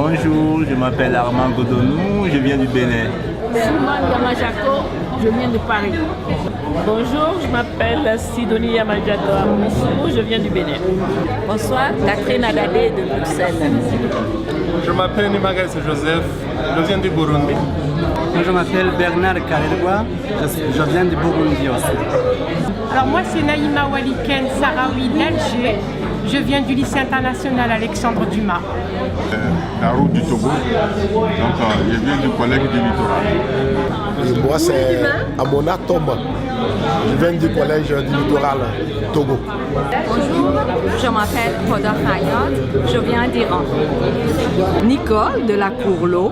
Bonjour, je m'appelle Armand Godonou, je viens du Bénin. Simone Yamajako, je viens de Paris. Bonjour, je m'appelle Sidonie Yamajako Amoussou, je viens du Bénin. Bonsoir, Catherine Adadé de Bruxelles. Je m'appelle Nimagaïs Joseph, je viens du Burundi. Moi, je m'appelle Bernard Kalerwa, je viens du Burundi aussi. Alors moi c'est Naïma Waliken Sarawi d'Alger, je viens du lycée international Alexandre Dumas. La route du Togo, donc je viens du collège du littoral. Moi c'est Amona Tomba, je viens du collège du littoral Togo. Bonjour, je m'appelle Poda Fayad, je viens d'Iran. Nicole de la Courlot,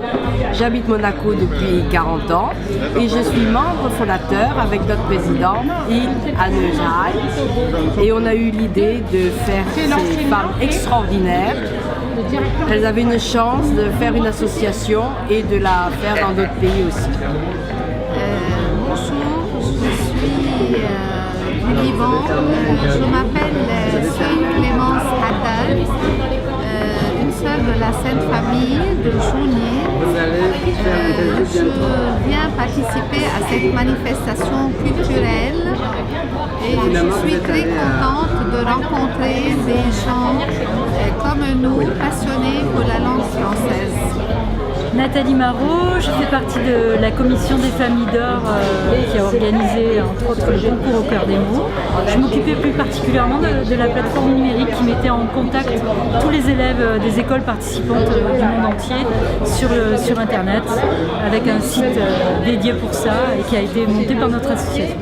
j'habite Monaco depuis 40 ans et je suis membre fondateur avec notre président Yves Annejaï. Et on a eu l'idée de faire ces femmes extraordinaires. Elles avaient une chance de faire une association et de la faire dans d'autres pays aussi. Bonjour, je suis du Liban. Je m'appelle Clémence Haddad, une sœur de la Sainte Famille de Jounier. Je viens participer à cette manifestation culturelle et je suis très contente de rencontrer des gens comme nous, passionnés pour la langue française. Nathalie Marot, je fais partie de la commission des familles d'or qui a organisé entre autres le concours au cœur des mots. Je m'occupais plus particulièrement de la plateforme numérique qui mettait en contact tous les élèves des écoles participantes du monde entier sur internet avec un site dédié pour ça et qui a été monté par notre association.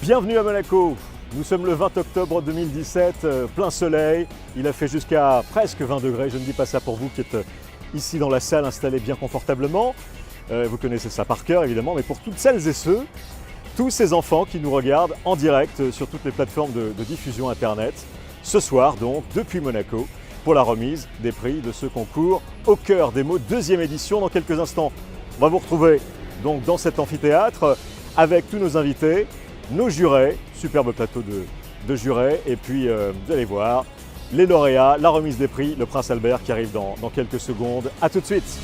Bienvenue à Monaco, nous sommes le 20 octobre 2017, plein soleil, il a fait jusqu'à presque 20 degrés, je ne dis pas ça pour vous qui êtes ici dans la salle installés bien confortablement, vous connaissez ça par cœur évidemment, mais pour toutes celles et ceux, tous ces enfants qui nous regardent en direct sur toutes les plateformes de diffusion internet, ce soir donc depuis Monaco, pour la remise des prix de ce concours au cœur des mots, deuxième édition. Dans quelques instants, on va vous retrouver donc dans cet amphithéâtre avec tous nos invités, nos jurés, superbe plateau de jurés, et puis vous allez voir les lauréats, la remise des prix, le Prince Albert qui arrive dans quelques secondes. A tout de suite.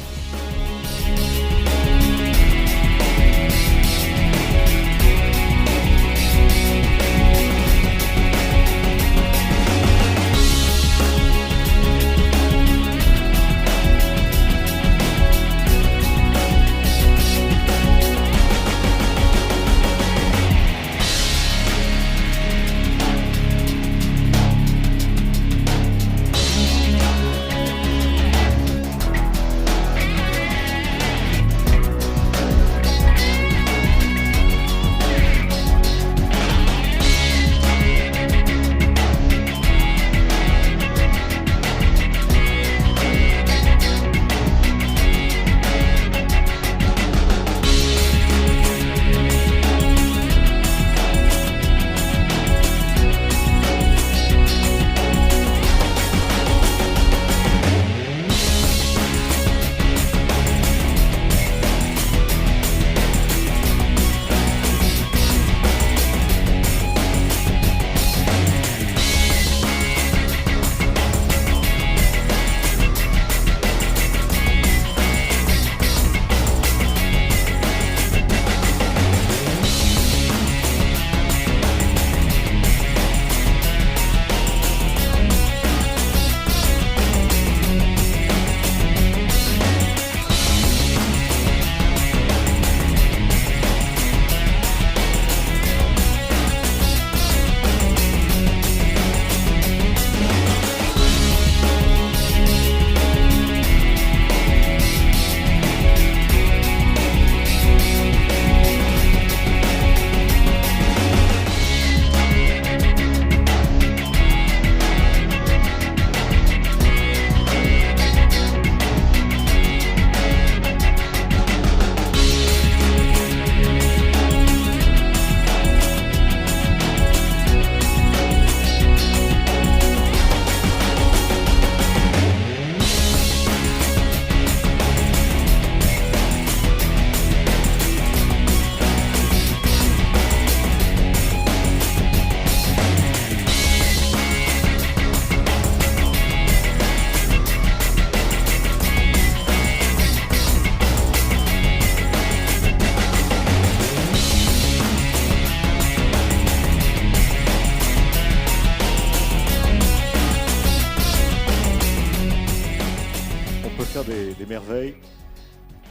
faire des merveilles,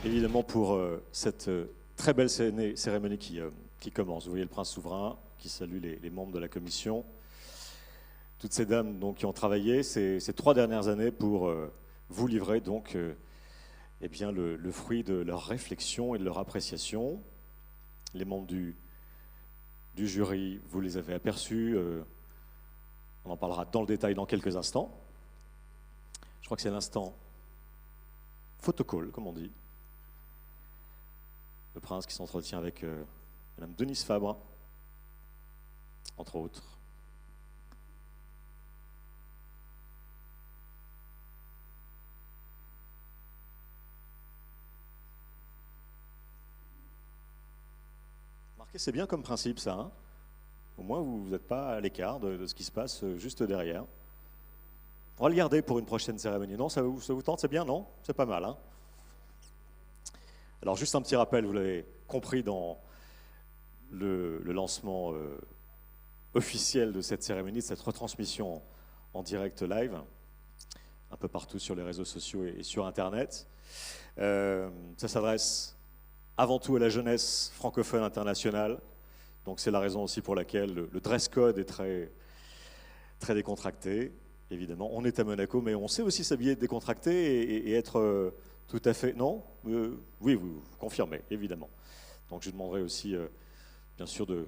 évidemment pour cette très belle cérémonie qui commence. Vous voyez le prince souverain qui salue les membres de la commission. Toutes ces dames donc, qui ont travaillé ces 3 dernières années pour vous livrer donc eh bien, le fruit de leur réflexion et de leur appréciation. Les membres du jury, vous les avez aperçus. On en parlera dans le détail dans quelques instants. Je crois que c'est l'instant photocall, comme on dit. Le prince qui s'entretient avec Madame Denise Fabre, entre autres. Remarquez, c'est bien comme principe ça. Hein, au moins, vous n'êtes pas à l'écart de ce qui se passe juste derrière. On va le garder pour une prochaine cérémonie. Non, ça vous tente, c'est bien, non? C'est pas mal. Hein, alors, juste un petit rappel, vous l'avez compris dans le lancement officiel de cette cérémonie, de cette retransmission en direct live, un peu partout sur les réseaux sociaux et sur Internet. Ça s'adresse avant tout à la jeunesse francophone internationale. Donc c'est la raison aussi pour laquelle le dress code est très, très décontracté. Évidemment, on est à Monaco, mais on sait aussi s'habiller décontracté et être tout à fait... Non oui, vous confirmez, évidemment. Donc je demanderai aussi, bien sûr, de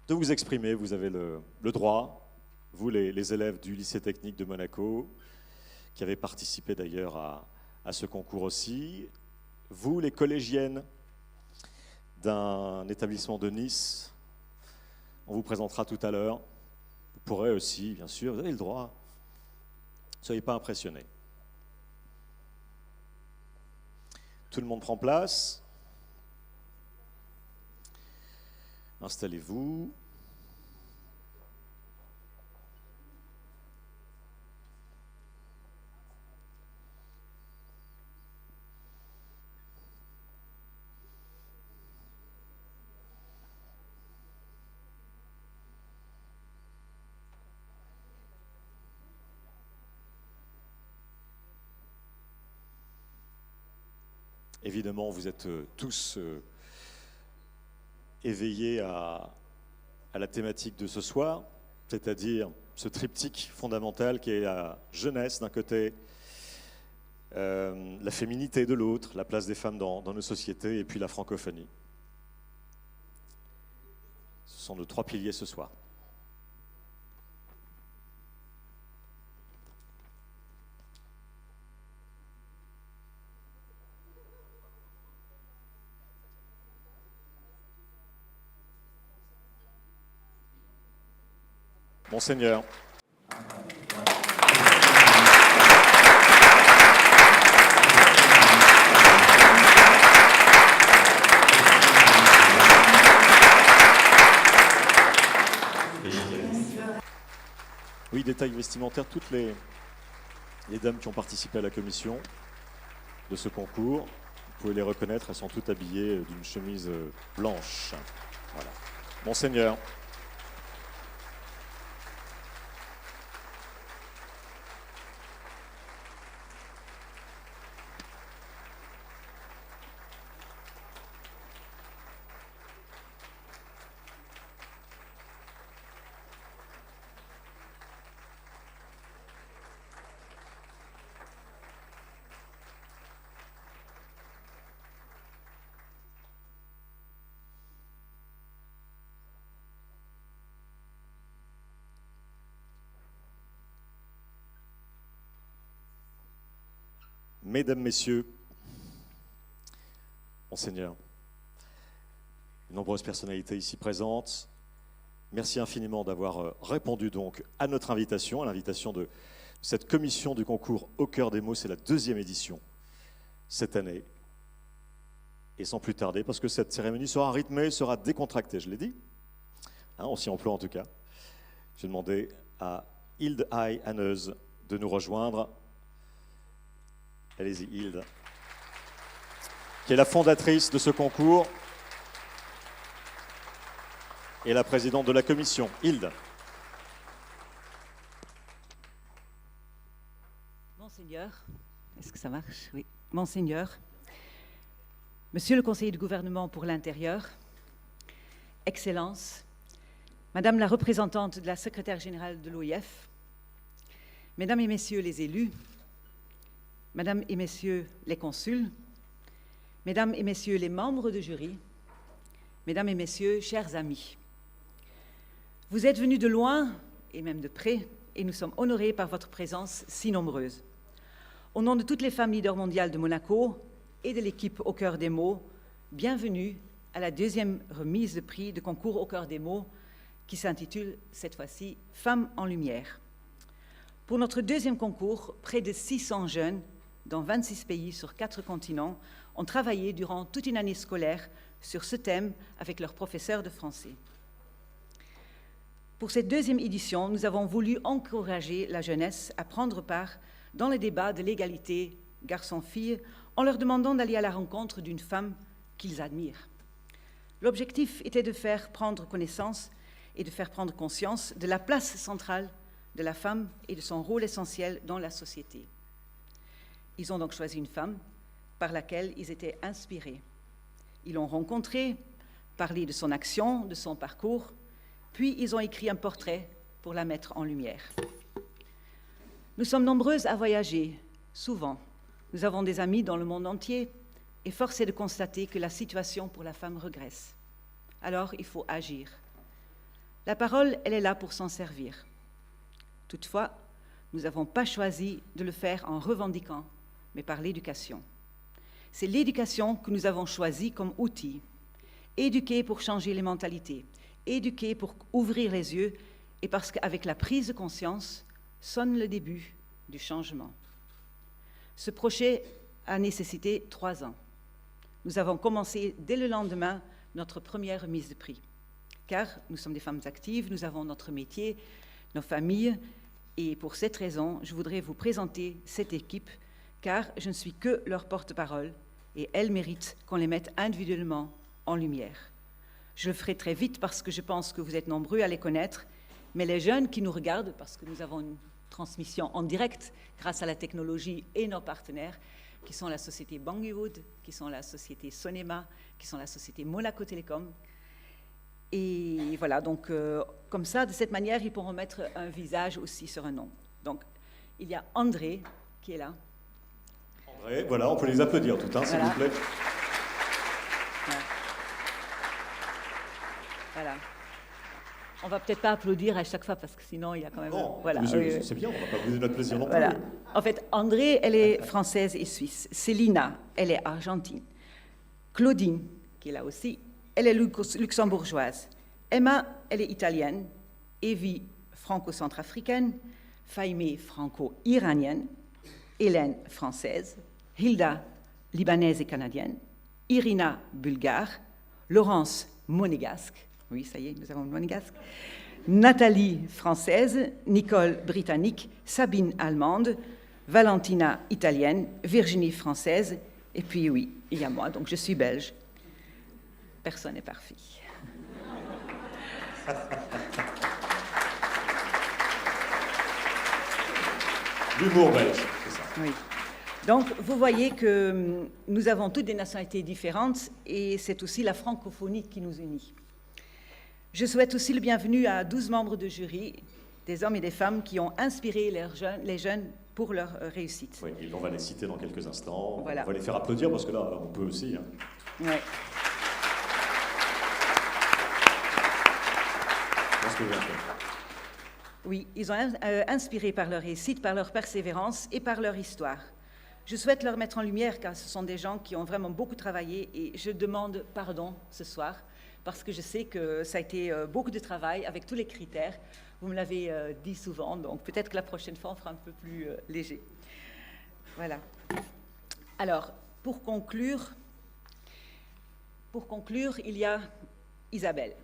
vous exprimer. Vous avez le droit, vous les élèves du lycée technique de Monaco, qui avez participé d'ailleurs à ce concours aussi. Vous, les collégiennes d'un établissement de Nice, on vous présentera tout à l'heure. Vous pourrez aussi, bien sûr, vous avez le droit. Ne soyez pas impressionnés. Tout le monde prend place. Installez-vous. Évidemment, vous êtes tous éveillés à la thématique de ce soir, c'est-à-dire ce triptyque fondamental qui est la jeunesse d'un côté, la féminité de l'autre, la place des femmes dans nos sociétés et puis la francophonie. Ce sont nos 3 piliers ce soir. Monseigneur. Oui, détail vestimentaire, toutes les dames qui ont participé à la commission de ce concours, vous pouvez les reconnaître, elles sont toutes habillées d'une chemise blanche. Voilà. Monseigneur. Mesdames, Messieurs, Monseigneur, de nombreuses personnalités ici présentes, merci infiniment d'avoir répondu donc à notre invitation, à l'invitation de cette commission du concours Au cœur des mots. C'est la 2e édition cette année. Et sans plus tarder, parce que cette cérémonie sera rythmée, sera décontractée, je l'ai dit, hein, on s'y emploie en tout cas. J'ai demandé à Hilde Haneuse de nous rejoindre. Allez-y, Hilde, qui est la fondatrice de ce concours et la présidente de la commission. Hilde. Monseigneur, Est-ce que ça marche? Oui. Monseigneur, Monsieur le conseiller du gouvernement pour l'intérieur, Excellences, Madame la représentante de la secrétaire générale de l'OIF, Mesdames et Messieurs les élus, Mesdames et Messieurs les consuls, Mesdames et Messieurs les membres de jury, Mesdames et Messieurs, chers amis, vous êtes venus de loin et même de près et nous sommes honorés par votre présence si nombreuse. Au nom de toutes les femmes leaders mondiales de Monaco et de l'équipe Au Cœur des Mots, bienvenue à la deuxième remise de prix de concours Au Cœur des Mots qui s'intitule cette fois-ci « Femmes en lumière ». Pour notre deuxième concours, près de 600 jeunes dans 26 pays sur 4 continents ont travaillé durant toute une année scolaire sur ce thème avec leurs professeurs de français. Pour cette deuxième édition, nous avons voulu encourager la jeunesse à prendre part dans le débat de l'égalité garçon-fille en leur demandant d'aller à la rencontre d'une femme qu'ils admirent. L'objectif était de faire prendre connaissance et de faire prendre conscience de la place centrale de la femme et de son rôle essentiel dans la société. Ils ont donc choisi une femme par laquelle ils étaient inspirés. Ils l'ont rencontrée, parlé de son action, de son parcours, puis ils ont écrit un portrait pour la mettre en lumière. Nous sommes nombreuses à voyager, souvent. Nous avons des amis dans le monde entier et force est de constater que la situation pour la femme regresse. Alors, il faut agir. La parole, elle est là pour s'en servir. Toutefois, nous n'avons pas choisi de le faire en revendiquant, mais par l'éducation. C'est l'éducation que nous avons choisie comme outil. Éduquer pour changer les mentalités, éduquer pour ouvrir les yeux, et parce qu'avec la prise de conscience sonne le début du changement. Ce projet a nécessité 3 ans. Nous avons commencé dès le lendemain notre première remise de prix, car nous sommes des femmes actives, nous avons notre métier, nos familles, et pour cette raison, je voudrais vous présenter cette équipe, car je ne suis que leur porte-parole, et elles méritent qu'on les mette individuellement en lumière. Je le ferai très vite parce que je pense que vous êtes nombreux à les connaître, mais les jeunes qui nous regardent, parce que nous avons une transmission en direct grâce à la technologie et nos partenaires, qui sont la société Banggood, qui sont la société Sonema, qui sont la société Monaco Télécom. Et voilà, donc comme ça, de cette manière, ils pourront mettre un visage aussi sur un nom. Donc, il y a André qui est là. André, voilà, on peut les applaudir tout, hein, s'il vous plaît. Voilà. On va peut-être pas applaudir à chaque fois parce que sinon il y a quand même. Non, voilà. C'est bien, on va pas briser notre plaisir non plus. Voilà. En fait, André, elle est française et suisse. Célina, elle est argentine. Claudine, qui est là aussi, elle est luxembourgeoise. Emma, elle est italienne. Evie, franco-centrafricaine. Faïmé, franco-iranienne. Hélène, française. Hilda, libanaise et canadienne. Irina, bulgare. Laurence, monégasque. Oui, ça y est, nous avons une monégasque. Nathalie, française. Nicole, britannique. Sabine, allemande. Valentina, italienne. Virginie, française. Et puis, oui, il y a moi, donc je suis belge. Personne n'est parfait. L'humour belge, c'est ça. Oui. Donc, vous voyez que nous avons toutes des nationalités différentes et c'est aussi la francophonie qui nous unit. Je souhaite aussi le bienvenu à 12 membres de jury, des hommes et des femmes qui ont inspiré les jeunes pour leur réussite. Oui, et on va les citer dans quelques instants. Voilà. On va les faire applaudir parce que là, on peut aussi. Hein. Ouais. Oui, ils ont inspiré par leur réussite, par leur persévérance et par leur histoire. Je souhaite leur mettre en lumière car ce sont des gens qui ont vraiment beaucoup travaillé et je demande pardon ce soir parce que je sais que ça a été beaucoup de travail avec tous les critères. Vous me l'avez dit souvent, donc peut-être que la prochaine fois on fera un peu plus léger. Voilà. Alors, pour conclure, il y a Isabelle.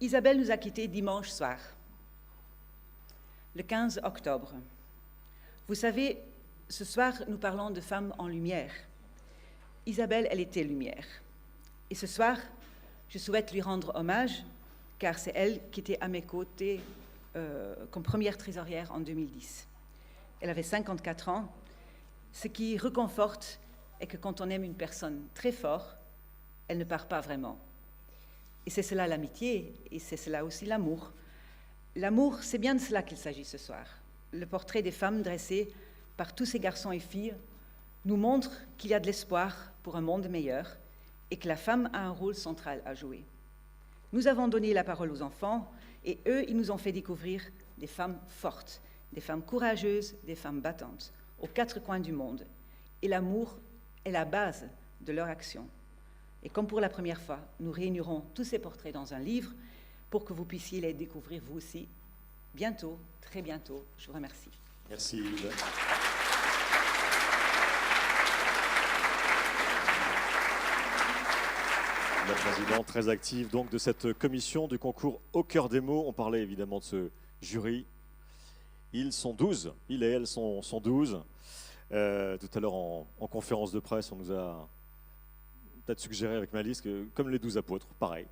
Isabelle nous a quittés dimanche soir, le 15 octobre. Vous savez, ce soir, nous parlons de femmes en lumière. Isabelle, elle était lumière. Et ce soir, je souhaite lui rendre hommage, car c'est elle qui était à mes côtés comme première trésorière en 2010. Elle avait 54 ans Ce qui réconforte est que quand on aime une personne très fort, elle ne part pas vraiment. Et c'est cela l'amitié, et c'est cela aussi l'amour. L'amour, c'est bien de cela qu'il s'agit ce soir. Le portrait des femmes dressé par tous ces garçons et filles nous montre qu'il y a de l'espoir pour un monde meilleur et que la femme a un rôle central à jouer. Nous avons donné la parole aux enfants et eux, ils nous ont fait découvrir des femmes fortes, des femmes courageuses, des femmes battantes, aux quatre coins du monde. Et l'amour est la base de leur action. Et comme pour la première fois, nous réunirons tous ces portraits dans un livre pour que vous puissiez les découvrir vous aussi bientôt, très bientôt. Je vous remercie. Merci Yves. La présidente très active donc de cette commission du concours Au cœur des mots. On parlait évidemment de ce jury. Ils sont 12, ils et elles sont 12. Tout à l'heure en conférence de presse, on nous a peut-être suggéré avec ma liste que comme les 12 apôtres, pareil,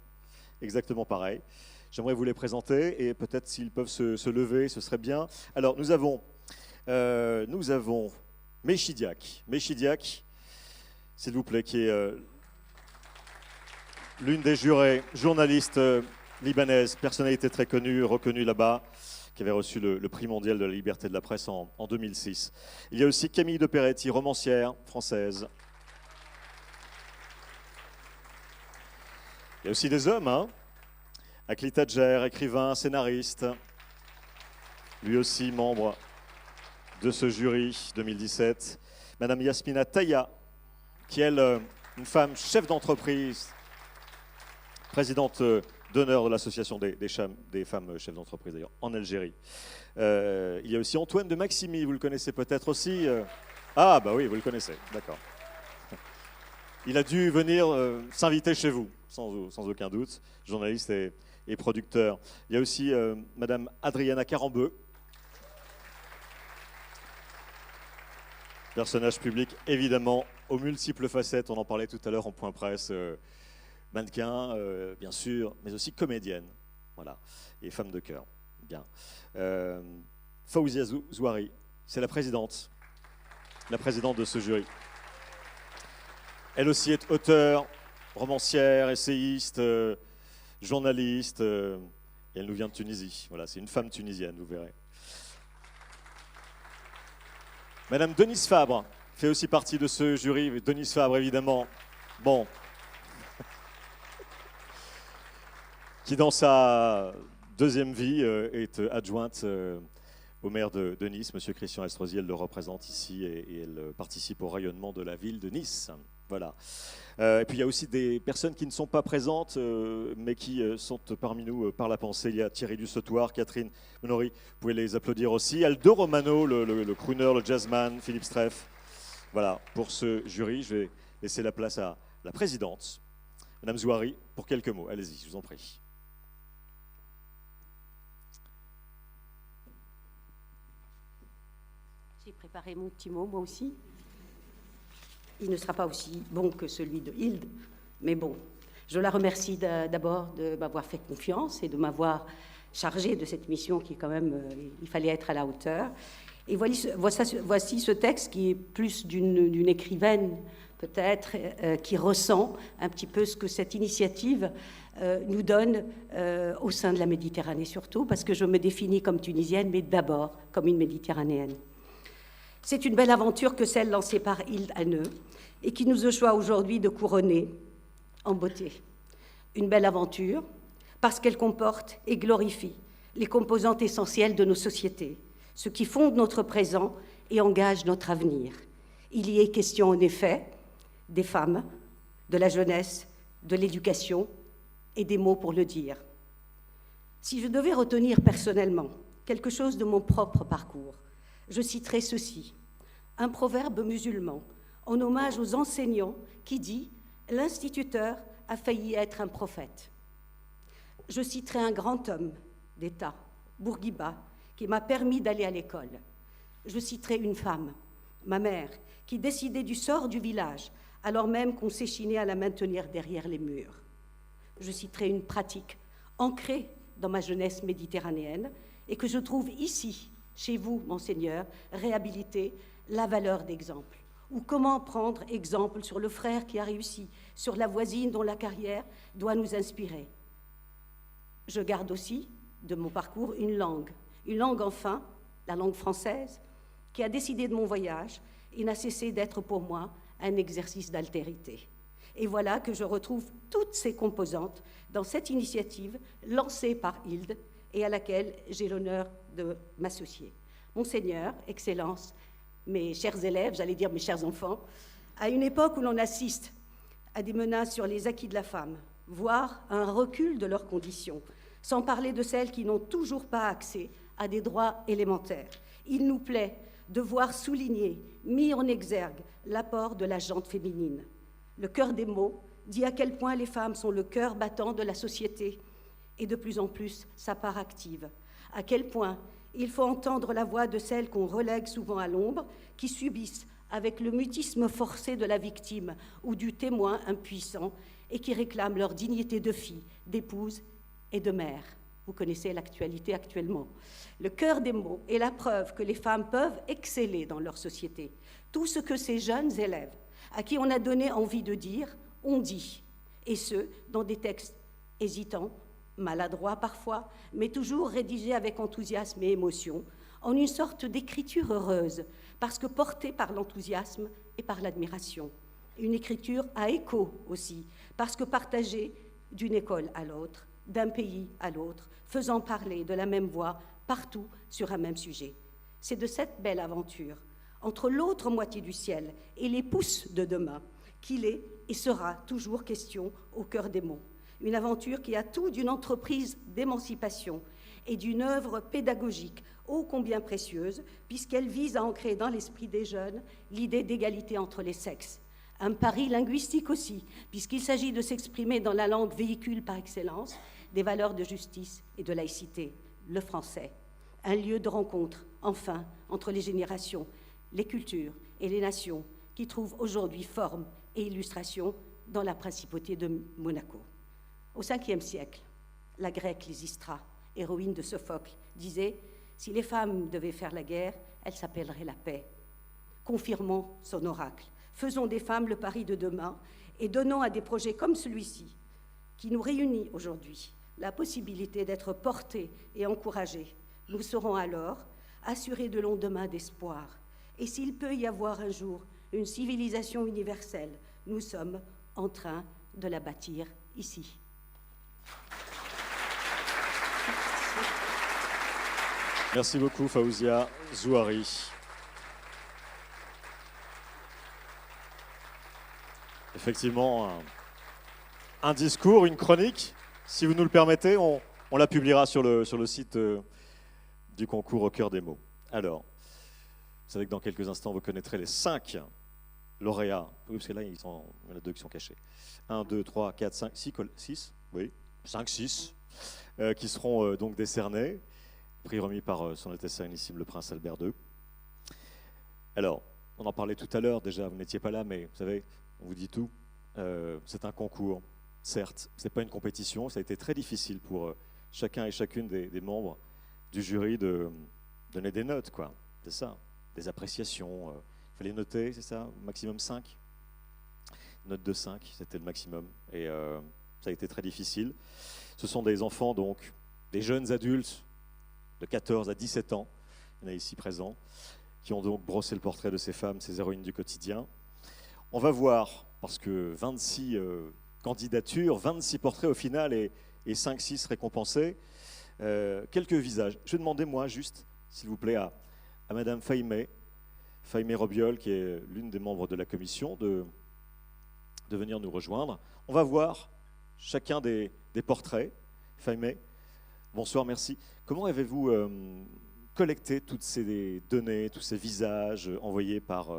exactement pareil. J'aimerais vous les présenter et peut-être s'ils peuvent se lever, ce serait bien. Alors nous avons Mechidiak, s'il vous plaît, qui est l'une des jurées, journaliste libanaise, personnalité très connue, reconnue là-bas, qui avait reçu le prix mondial de la liberté de la presse en 2006. Il y a aussi Camille de Peretti, romancière française. Il y a aussi des hommes, hein. Akli Tadjer, écrivain, scénariste, lui aussi membre de ce jury 2017. Madame Yasmina Taya, qui est une femme chef d'entreprise, présidente d'honneur de l'association des femmes chefs d'entreprise d'ailleurs en Algérie. Il y a aussi Antoine de Maximi, vous le connaissez peut-être aussi. Ah bah oui, vous le connaissez, d'accord. Il a dû venir s'inviter chez vous, sans aucun doute, journaliste et producteur. Il y a aussi Madame Adriana Carambeu, personnage public évidemment aux multiples facettes, on en parlait tout à l'heure en point presse. Mannequin, bien sûr, mais aussi comédienne, voilà, et femme de cœur. Bien. Faouzia Zouari, c'est la présidente de ce jury. Elle aussi est auteure, romancière, essayiste, journaliste, et elle nous vient de Tunisie. Voilà, c'est une femme tunisienne, vous verrez. Madame Denise Fabre fait aussi partie de ce jury. Denise Fabre, évidemment, bon, qui dans sa deuxième vie est adjointe au maire de Nice, M. Christian Estrosi. Elle le représente ici et elle participe au rayonnement de la ville de Nice. Voilà. Et puis il y a aussi des personnes qui ne sont pas présentes, mais qui sont parmi nous par la pensée. Il y a Thierry Dussautoir, Catherine Monori, vous pouvez les applaudir aussi. Aldo Romano, le crooner, le jazzman, Philippe Streff. Voilà, pour ce jury, je vais laisser la place à la présidente, Madame Zouari, pour quelques mots. Allez-y, je vous en prie. J'ai préparé mon petit mot, moi aussi. Il ne sera pas aussi bon que celui de Hilde, mais bon, je la remercie d'abord de m'avoir fait confiance et de m'avoir chargée de cette mission qui, quand même, il fallait être à la hauteur. Et voici ce texte qui est plus d'une écrivaine, peut-être, qui ressent un petit peu ce que cette initiative nous donne au sein de la Méditerranée, surtout, parce que je me définis comme tunisienne, mais d'abord comme une méditerranéenne. C'est une belle aventure que celle lancée par Hilde Hanneux et qui nous choisit aujourd'hui de couronner en beauté. Une belle aventure parce qu'elle comporte et glorifie les composantes essentielles de nos sociétés, ce qui fonde notre présent et engage notre avenir. Il y est question en effet des femmes, de la jeunesse, de l'éducation et des mots pour le dire. Si je devais retenir personnellement quelque chose de mon propre parcours, je citerai ceci, un proverbe musulman en hommage aux enseignants qui dit « L'instituteur a failli être un prophète ». Je citerai un grand homme d'État, Bourguiba, qui m'a permis d'aller à l'école. Je citerai une femme, ma mère, qui décidait du sort du village, alors même qu'on s'échinait à la maintenir derrière les murs. Je citerai une pratique ancrée dans ma jeunesse méditerranéenne et que je trouve ici, chez vous, Monseigneur, réhabiliter la valeur d'exemple? Ou comment prendre exemple sur le frère qui a réussi, sur la voisine dont la carrière doit nous inspirer? Je garde aussi de mon parcours une langue enfin, la langue française, qui a décidé de mon voyage et n'a cessé d'être pour moi un exercice d'altérité. Et voilà que je retrouve toutes ces composantes dans cette initiative lancée par Hilde et à laquelle j'ai l'honneur de m'associer. Monseigneur, Excellence, mes chers élèves, j'allais dire mes chers enfants, à une époque où l'on assiste à des menaces sur les acquis de la femme, voire à un recul de leurs conditions, sans parler de celles qui n'ont toujours pas accès à des droits élémentaires, il nous plaît de voir souligné, mis en exergue, l'apport de la gente féminine. Le cœur des mots dit à quel point les femmes sont le cœur battant de la société et de plus en plus sa part active, à quel point il faut entendre la voix de celles qu'on relègue souvent à l'ombre, qui subissent avec le mutisme forcé de la victime ou du témoin impuissant et qui réclament leur dignité de fille, d'épouse et de mère. Vous connaissez l'actualité actuellement. Le cœur des mots est la preuve que les femmes peuvent exceller dans leur société. Tout ce que ces jeunes élèves, à qui on a donné envie de dire, ont dit, et ce, dans des textes hésitants, maladroits parfois, mais toujours rédigés avec enthousiasme et émotion, en une sorte d'écriture heureuse, parce que portée par l'enthousiasme et par l'admiration. Une écriture à écho aussi, parce que partagée d'une école à l'autre, d'un pays à l'autre, faisant parler de la même voix partout sur un même sujet. C'est de cette belle aventure, entre l'autre moitié du ciel et les pousses de demain, qu'il est et sera toujours question au cœur des mots. Une aventure qui a tout d'une entreprise d'émancipation et d'une œuvre pédagogique ô combien précieuse, puisqu'elle vise à ancrer dans l'esprit des jeunes l'idée d'égalité entre les sexes. Un pari linguistique aussi, puisqu'il s'agit de s'exprimer dans la langue véhicule par excellence des valeurs de justice et de laïcité, le français. Un lieu de rencontre, enfin, entre les générations, les cultures et les nations qui trouvent aujourd'hui forme et illustration dans la principauté de Monaco. Au Ve siècle, la grecque Lysistra, héroïne de Sophocle, disait « Si les femmes devaient faire la guerre, elles s'appelleraient la paix ». Confirmons son oracle. Faisons des femmes le pari de demain et donnons à des projets comme celui-ci, qui nous réunit aujourd'hui, la possibilité d'être portés et encouragés. Nous serons alors assurés de lendemains d'espoir. Et s'il peut y avoir un jour une civilisation universelle, nous sommes en train de la bâtir ici. Merci beaucoup Faouzia Zouari. Effectivement, un discours, une chronique. Si vous nous le permettez, on la publiera sur le site du concours Au cœur des mots. Alors, vous savez que dans quelques instants, vous connaîtrez les 5 lauréats. Oui, parce que là, il y en a 2 qui sont cachés. 1, 2, 3, 4, 5, 6, oui, 5, 6, qui seront donc décernés. Prix remis par son Altesse Sérénissime le Prince Albert II. Alors, on en parlait tout à l'heure, déjà, vous n'étiez pas là, mais vous savez, on vous dit tout. C'est un concours, certes, ce n'est pas une compétition, ça a été très difficile pour chacun et chacune des membres du jury de donner des notes, quoi. C'est ça, des appréciations. Il fallait noter, c'est ça, maximum 5. Note de 5, c'était le maximum. Et ça a été très difficile. Ce sont des enfants, donc, des jeunes adultes, de 14 à 17 ans, il y en a ici présents, qui ont donc brossé le portrait de ces femmes, ces héroïnes du quotidien. On va voir, parce que 26 candidatures, 26 portraits au final et 5-6 récompensés, quelques visages. Je vais demander, moi, juste, s'il vous plaît, à Madame Faimé Robiol, qui est l'une des membres de la commission, de venir nous rejoindre. On va voir chacun des portraits. Faimé, bonsoir, merci. Comment avez-vous collecté toutes ces données, tous ces visages envoyés par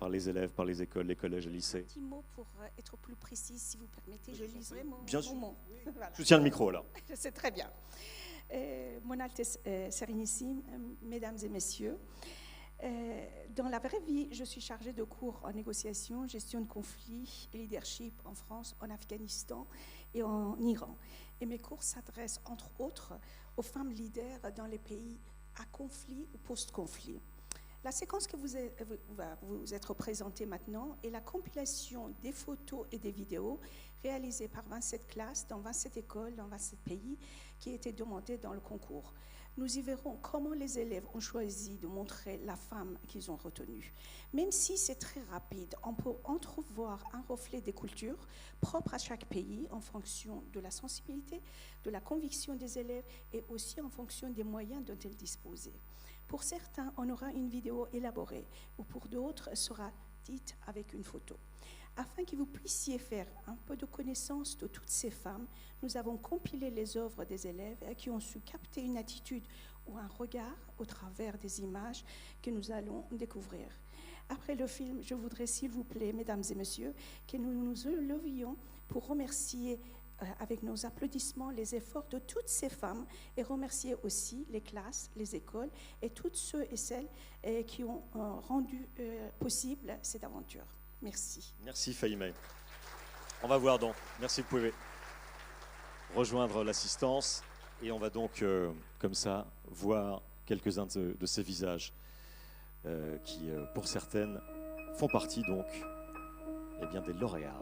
les élèves, par les écoles, les collèges et lycées? Un petit mot pour être plus précise, si vous permettez, je liserai mon mot. Voilà. Je tiens le micro, là. C'est très bien. Mon Altesse Sérénissime, Mesdames et Messieurs, dans la vraie vie, je suis chargée de cours en négociation, gestion de conflits et leadership en France, en Afghanistan et en Iran. Et mes cours s'adressent, entre autres, aux femmes leaders dans les pays à conflit ou post-conflit. La séquence que va vous être présentée maintenant est la compilation des photos et des vidéos réalisées par 27 classes dans 27 écoles, dans 27 pays, qui étaient demandées dans le concours. Nous y verrons comment les élèves ont choisi de montrer la femme qu'ils ont retenue. Même si c'est très rapide, on peut entrevoir un reflet des cultures propres à chaque pays en fonction de la sensibilité, de la conviction des élèves et aussi en fonction des moyens dont ils disposaient. Pour certains, on aura une vidéo élaborée, ou pour d'autres, elle sera dite avec une photo. Afin que vous puissiez faire un peu de connaissance de toutes ces femmes, nous avons compilé les œuvres des élèves qui ont su capter une attitude ou un regard au travers des images que nous allons découvrir. Après le film, je voudrais, s'il vous plaît, mesdames et messieurs, que nous nous levions pour remercier avec nos applaudissements les efforts de toutes ces femmes et remercier aussi les classes, les écoles et tous ceux et celles qui ont rendu possible cette aventure. Merci. Merci Fahimeh. On va voir donc. Merci, vous pouvez rejoindre l'assistance et on va donc comme ça voir quelques-uns de ces visages qui, pour certaines, font partie donc des lauréats.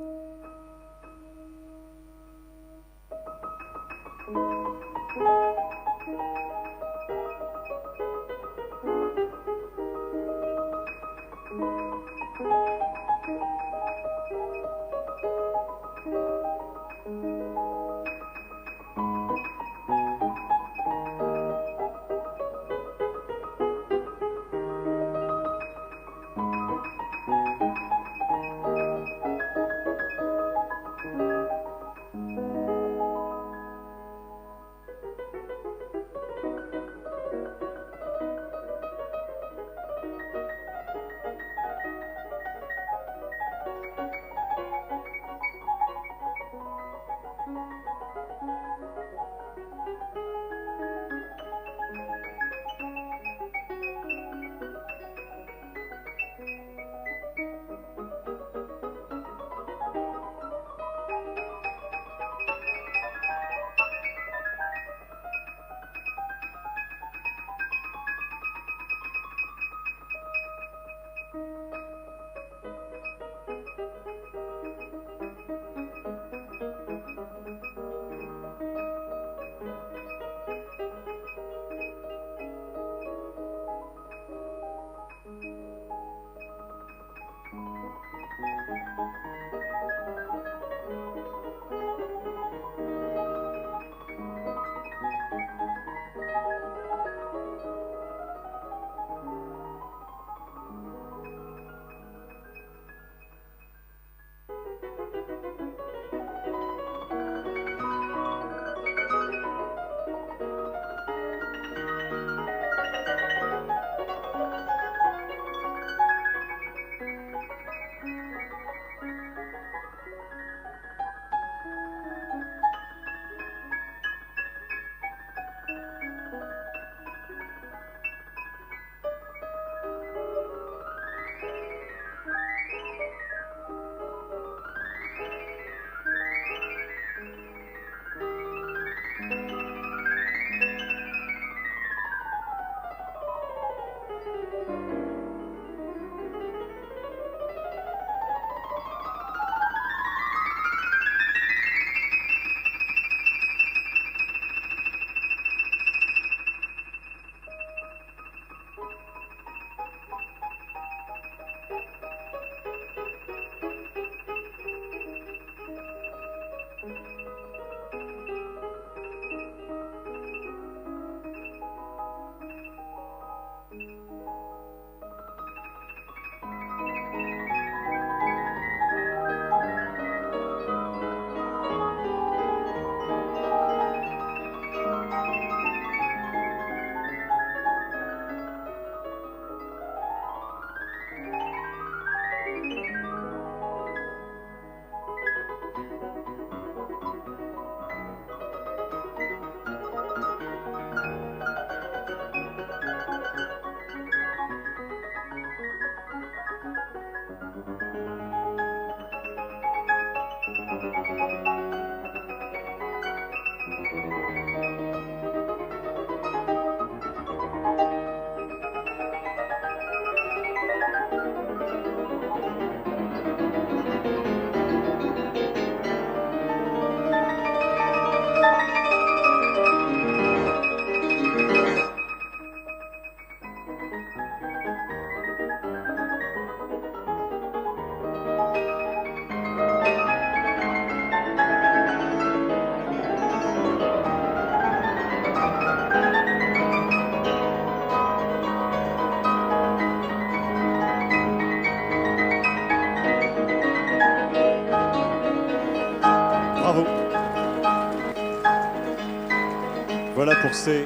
Voilà pour ces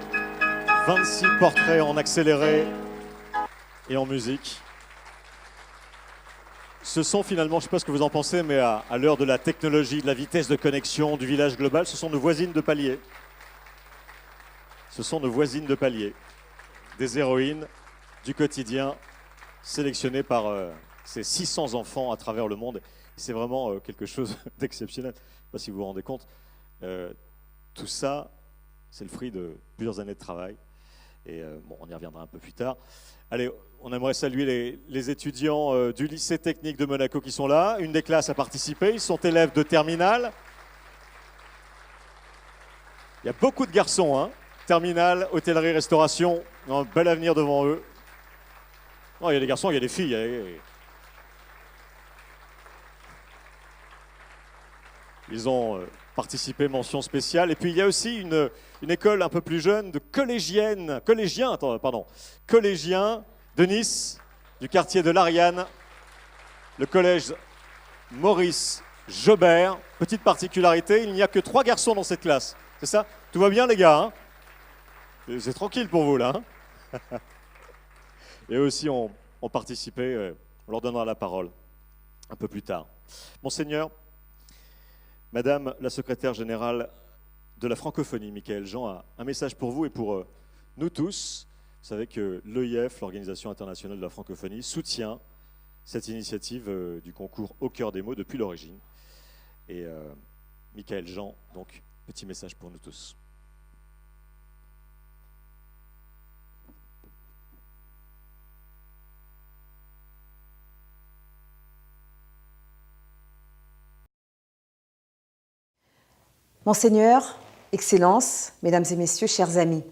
26 portraits en accéléré et en musique. Ce sont finalement, je ne sais pas ce que vous en pensez, mais à l'heure de la technologie, de la vitesse de connexion, du village global, ce sont nos voisines de palier. Ce sont nos voisines de palier, des héroïnes du quotidien sélectionnées par ces 600 enfants à travers le monde. C'est vraiment quelque chose d'exceptionnel. Je ne sais pas si vous vous rendez compte. Tout ça, c'est le fruit de plusieurs années de travail. Et bon, on y reviendra un peu plus tard. Allez, on aimerait saluer les étudiants du lycée technique de Monaco qui sont là. Une des classes a participé. Ils sont élèves de terminale. Il y a beaucoup de garçons, hein. Terminale, hôtellerie, restauration. Un bel avenir devant eux. Non, il y a des garçons, il y a des filles. Ils ont participé, mention spéciale. Et puis il y a aussi une école un peu plus jeune de collégiens de Nice, du quartier de l'Ariane, le collège Maurice Jobert. Petite particularité, il n'y a que 3 garçons dans cette classe. C'est ça? Tout va bien les gars, hein? C'est tranquille pour vous là. Hein. Et eux aussi ont participé, on leur donnera la parole un peu plus tard. Monseigneur, Madame la secrétaire générale de la francophonie, Michaëlle Jean, a un message pour vous et pour nous tous. Vous savez que l'EIF, l'Organisation internationale de la francophonie, soutient cette initiative du concours Au cœur des mots depuis l'origine. Et Michaëlle Jean, donc, petit message pour nous tous. Monseigneur, Excellences, Mesdames et Messieurs, chers amis,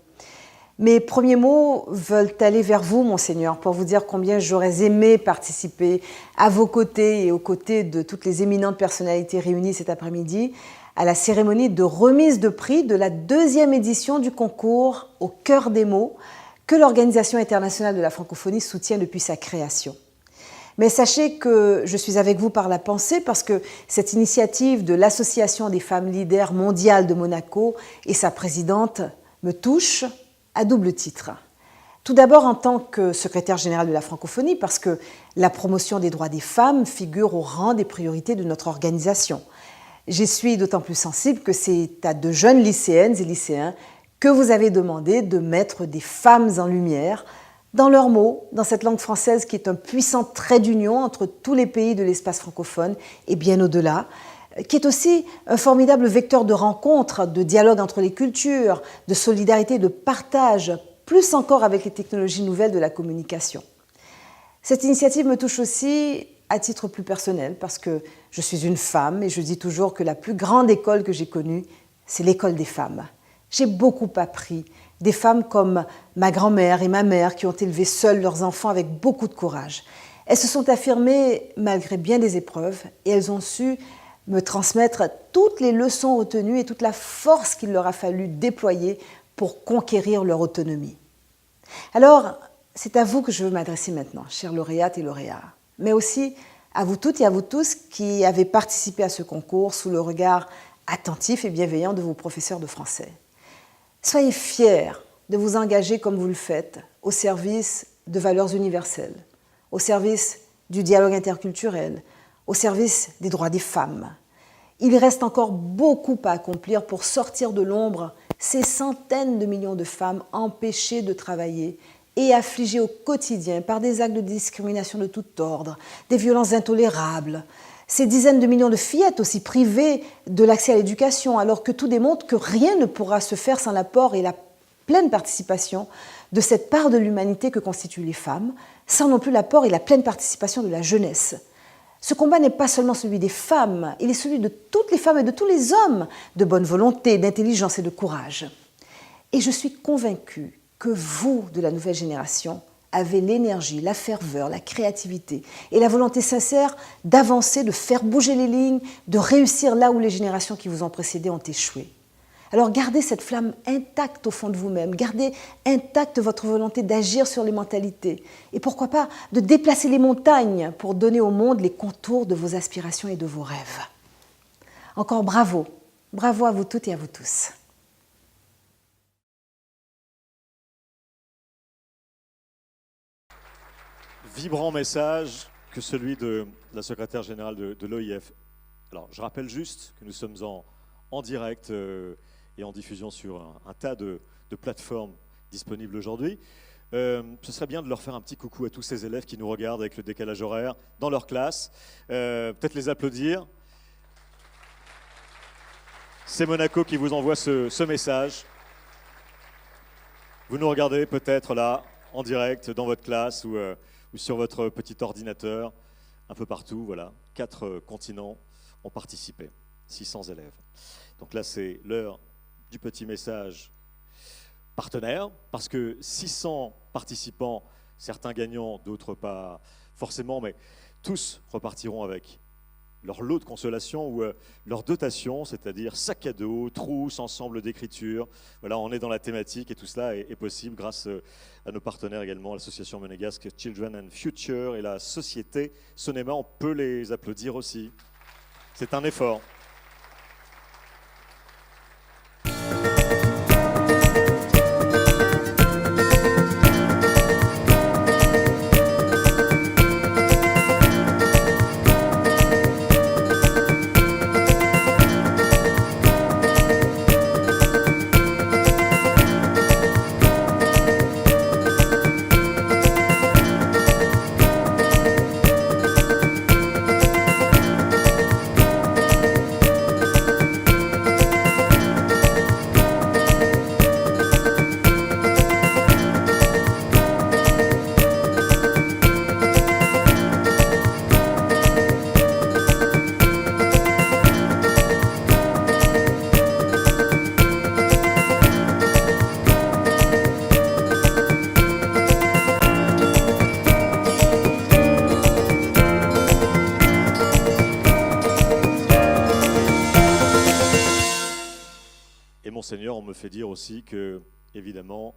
mes premiers mots veulent aller vers vous, Monseigneur, pour vous dire combien j'aurais aimé participer à vos côtés et aux côtés de toutes les éminentes personnalités réunies cet après-midi à la cérémonie de remise de prix de la 2e édition du concours Au cœur des mots que l'Organisation internationale de la francophonie soutient depuis sa création. Mais sachez que je suis avec vous par la pensée parce que cette initiative de l'Association des femmes leaders mondiales de Monaco et sa présidente me touche à double titre. Tout d'abord en tant que secrétaire générale de la francophonie parce que la promotion des droits des femmes figure au rang des priorités de notre organisation. J'y suis d'autant plus sensible que c'est à de jeunes lycéennes et lycéens que vous avez demandé de mettre des femmes en lumière dans leurs mots, dans cette langue française qui est un puissant trait d'union entre tous les pays de l'espace francophone et bien au-delà, qui est aussi un formidable vecteur de rencontre, de dialogue entre les cultures, de solidarité, de partage, plus encore avec les technologies nouvelles de la communication. Cette initiative me touche aussi à titre plus personnel parce que je suis une femme et je dis toujours que la plus grande école que j'ai connue, c'est l'école des femmes. J'ai beaucoup appris des femmes comme ma grand-mère et ma mère qui ont élevé seules leurs enfants avec beaucoup de courage. Elles se sont affirmées malgré bien des épreuves et elles ont su me transmettre toutes les leçons retenues et toute la force qu'il leur a fallu déployer pour conquérir leur autonomie. Alors, c'est à vous que je veux m'adresser maintenant, chères lauréates et lauréats, mais aussi à vous toutes et à vous tous qui avez participé à ce concours sous le regard attentif et bienveillant de vos professeurs de français. Soyez fiers de vous engager comme vous le faites au service de valeurs universelles, au service du dialogue interculturel, au service des droits des femmes. Il reste encore beaucoup à accomplir pour sortir de l'ombre ces centaines de millions de femmes empêchées de travailler et affligées au quotidien par des actes de discrimination de tout ordre, des violences intolérables, ces dizaines de millions de fillettes aussi privées de l'accès à l'éducation, alors que tout démontre que rien ne pourra se faire sans l'apport et la pleine participation de cette part de l'humanité que constituent les femmes, sans non plus l'apport et la pleine participation de la jeunesse. Ce combat n'est pas seulement celui des femmes, il est celui de toutes les femmes et de tous les hommes de bonne volonté, d'intelligence et de courage. Et je suis convaincue que vous, de la nouvelle génération, avez l'énergie, la ferveur, la créativité et la volonté sincère d'avancer, de faire bouger les lignes, de réussir là où les générations qui vous ont précédé ont échoué. Alors gardez cette flamme intacte au fond de vous-même, gardez intacte votre volonté d'agir sur les mentalités et pourquoi pas de déplacer les montagnes pour donner au monde les contours de vos aspirations et de vos rêves. Encore bravo, bravo à vous toutes et à vous tous. vibrant message que celui de la secrétaire générale de l'OIF. Alors, je rappelle juste que nous sommes en direct et en diffusion sur un tas de plateformes disponibles aujourd'hui. Ce serait bien de leur faire un petit coucou à tous ces élèves qui nous regardent avec le décalage horaire dans leur classe. Peut-être les applaudir. C'est Monaco qui vous envoie ce message. Vous nous regardez peut-être là, en direct, dans votre classe ou sur votre petit ordinateur, un peu partout. Voilà, 4 continents ont participé, 600 élèves. Donc là, c'est l'heure du petit message partenaire, parce que 600 participants, certains gagnants, d'autres pas forcément, mais tous repartiront avec leur lot de consolation ou leur dotation, c'est-à-dire sac à dos, trousse, ensemble d'écriture. Voilà, on est dans la thématique et tout cela est possible grâce à nos partenaires également, l'association monégasque Children and Future et la société Sonema. On peut les applaudir aussi. C'est un effort. Monseigneur, on me fait dire aussi que, évidemment,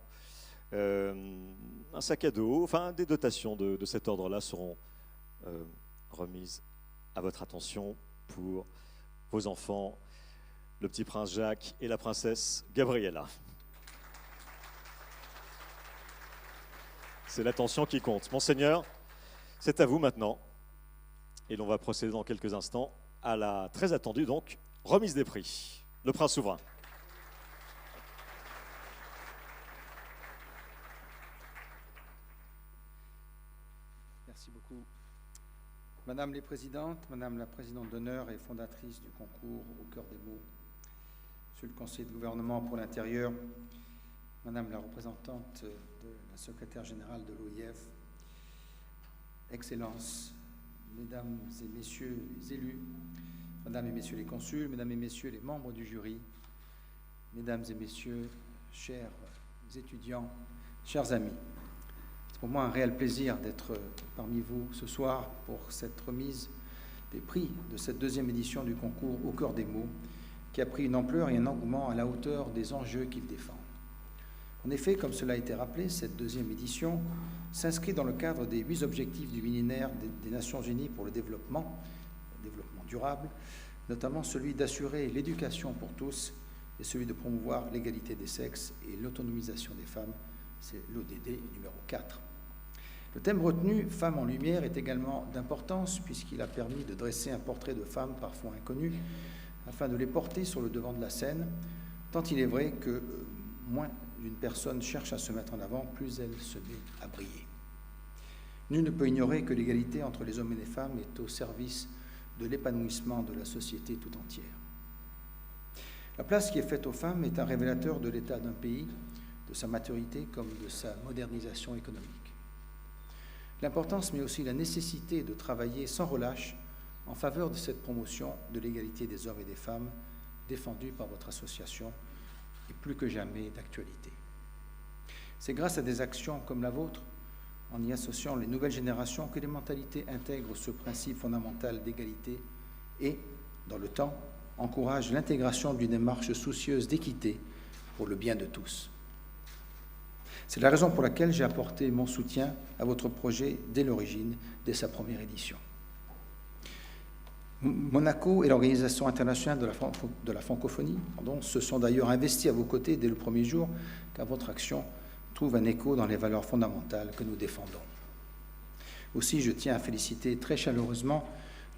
un sac à dos, enfin des dotations de cet ordre-là seront remises à votre attention pour vos enfants, le petit prince Jacques et la princesse Gabriella. C'est l'attention qui compte. Monseigneur, c'est à vous maintenant. Et l'on va procéder dans quelques instants à la très attendue, donc, remise des prix. Le prince souverain. Merci beaucoup. Madame les présidentes, Madame la présidente d'honneur et fondatrice du concours Au cœur des mots, Monsieur le conseiller de gouvernement pour l'intérieur, Madame la représentante de la secrétaire générale de l'OIF, Excellences, Mesdames et Messieurs les élus, Mesdames et Messieurs les consuls, Mesdames et Messieurs les membres du jury, Mesdames et Messieurs, chers étudiants, chers amis. C'est pour moi un réel plaisir d'être parmi vous ce soir pour cette remise des prix de cette deuxième édition du concours Au cœur des mots, qui a pris une ampleur et un engouement à la hauteur des enjeux qu'il défend. En effet, comme cela a été rappelé, cette deuxième édition s'inscrit dans le cadre des 8 objectifs du millénaire des Nations Unies pour le développement durable, notamment celui d'assurer l'éducation pour tous et celui de promouvoir l'égalité des sexes et l'autonomisation des femmes, c'est l'ODD numéro 4. Le thème retenu, Femmes en lumière, est également d'importance puisqu'il a permis de dresser un portrait de femmes parfois inconnues afin de les porter sur le devant de la scène, tant il est vrai que moins une personne cherche à se mettre en avant, plus elle se met à briller. Nul ne peut ignorer que l'égalité entre les hommes et les femmes est au service de l'épanouissement de la société tout entière. La place qui est faite aux femmes est un révélateur de l'état d'un pays, de sa maturité comme de sa modernisation économique. L'importance, mais aussi la nécessité de travailler sans relâche en faveur de cette promotion de l'égalité des hommes et des femmes défendue par votre association est plus que jamais d'actualité. C'est grâce à des actions comme la vôtre, en y associant les nouvelles générations, que les mentalités intègrent ce principe fondamental d'égalité et, dans le temps, encouragent l'intégration d'une démarche soucieuse d'équité pour le bien de tous. C'est la raison pour laquelle j'ai apporté mon soutien à votre projet dès l'origine, dès sa première édition. Monaco et l'Organisation internationale de la francophonie se sont d'ailleurs investis à vos côtés dès le premier jour, car votre action trouve un écho dans les valeurs fondamentales que nous défendons. Aussi, je tiens à féliciter très chaleureusement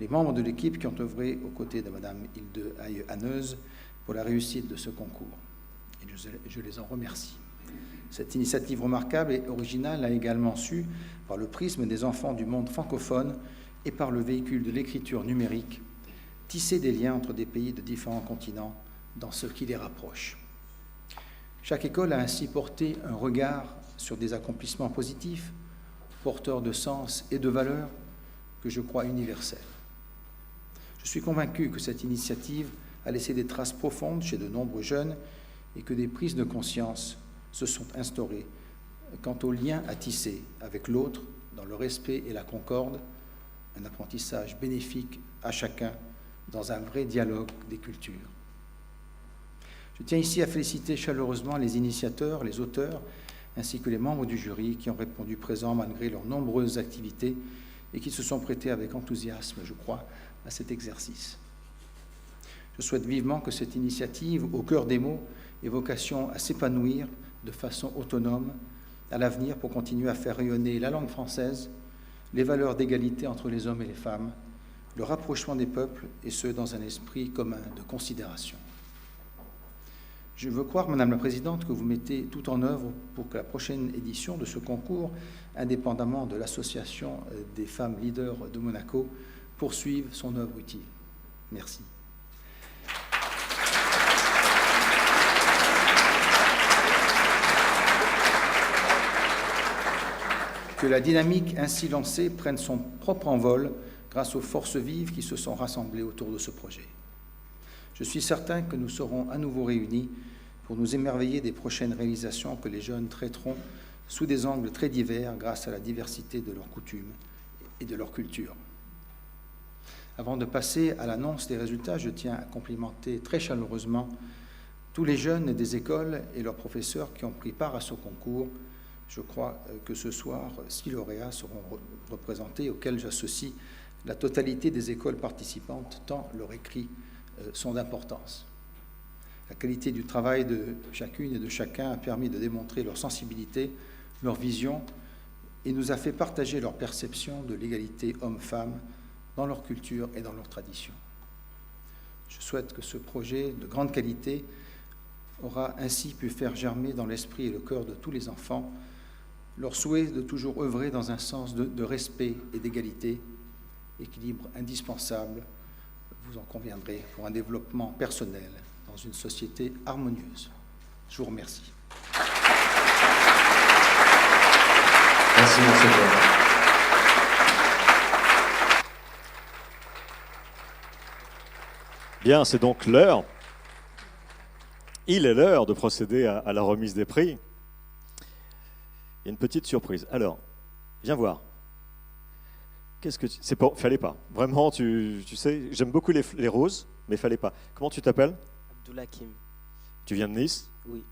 les membres de l'équipe qui ont œuvré aux côtés de Mme Hilde Haneuse pour la réussite de ce concours. Et je les en remercie. Cette initiative remarquable et originale a également su, par le prisme des enfants du monde francophone et par le véhicule de l'écriture numérique, tisser des liens entre des pays de différents continents dans ce qui les rapproche. Chaque école a ainsi porté un regard sur des accomplissements positifs, porteurs de sens et de valeurs que je crois universels. Je suis convaincu que cette initiative a laissé des traces profondes chez de nombreux jeunes et que des prises de conscience se sont instaurées quant au lien à tisser avec l'autre dans le respect et la concorde, un apprentissage bénéfique à chacun dans un vrai dialogue des cultures. Je tiens ici à féliciter chaleureusement les initiateurs, les auteurs, ainsi que les membres du jury qui ont répondu présents malgré leurs nombreuses activités et qui se sont prêtés avec enthousiasme, je crois, à cet exercice. Je souhaite vivement que cette initiative, au cœur des mots, ait vocation à s'épanouir de façon autonome à l'avenir pour continuer à faire rayonner la langue française, les valeurs d'égalité entre les hommes et les femmes, le rapprochement des peuples, et ce, dans un esprit commun de considération. Je veux croire, Madame la Présidente, que vous mettez tout en œuvre pour que la prochaine édition de ce concours, indépendamment de l'Association des femmes leaders de Monaco, poursuive son œuvre utile. Merci. Que la dynamique ainsi lancée prenne son propre envol grâce aux forces vives qui se sont rassemblées autour de ce projet. Je suis certain que nous serons à nouveau réunis pour nous émerveiller des prochaines réalisations que les jeunes traiteront sous des angles très divers grâce à la diversité de leurs coutumes et de leur culture. Avant de passer à l'annonce des résultats, je tiens à complimenter très chaleureusement tous les jeunes des écoles et leurs professeurs qui ont pris part à ce concours. Je crois que ce soir, 6 lauréats seront représentés, auxquels j'associe la totalité des écoles participantes, tant leurs écrits sont d'importance. La qualité du travail de chacune et de chacun a permis de démontrer leur sensibilité, leur vision, et nous a fait partager leur perception de l'égalité homme-femme dans leur culture et dans leur tradition. Je souhaite que ce projet de grande qualité aura ainsi pu faire germer dans l'esprit et le cœur de tous les enfants leur souhait de toujours œuvrer dans un sens de respect et d'égalité, équilibre indispensable, vous en conviendrez, pour un développement personnel dans une société harmonieuse. Je vous remercie. Merci, Monseigneur. Bien, c'est donc l'heure. Il est l'heure de procéder à la remise des prix. Il y a une petite surprise. Alors, viens voir. Qu'est-ce que c'est pas, fallait pas. Vraiment, tu sais, j'aime beaucoup les roses, mais fallait pas. Comment tu t'appelles? Abdoulakim. Tu viens de Nice? Oui.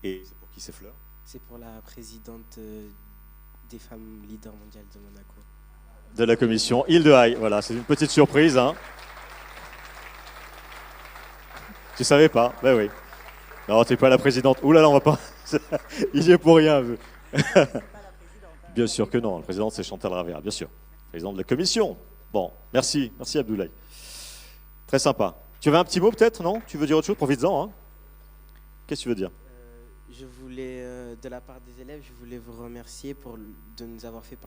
Et c'est pour qui ces fleurs? C'est pour la présidente des femmes leaders mondiales de Monaco. De la commission Hilde Haye. Voilà, c'est une petite surprise. Hein. Tu savais pas? Ben oui. Non, t'es pas la présidente. Ouh là là, on va pas. Il y est pour rien. Bien sûr que non. La présidente, c'est Chantal Ravera, bien sûr. Présidente de la commission. Bon, merci Abdoulaye. Très sympa. Tu avais un petit mot peut-être, non? Tu veux dire autre chose? Profites-en. Hein. Qu'est-ce que tu veux dire? Je voulais, de la part des élèves, je voulais vous remercier de nous avoir fait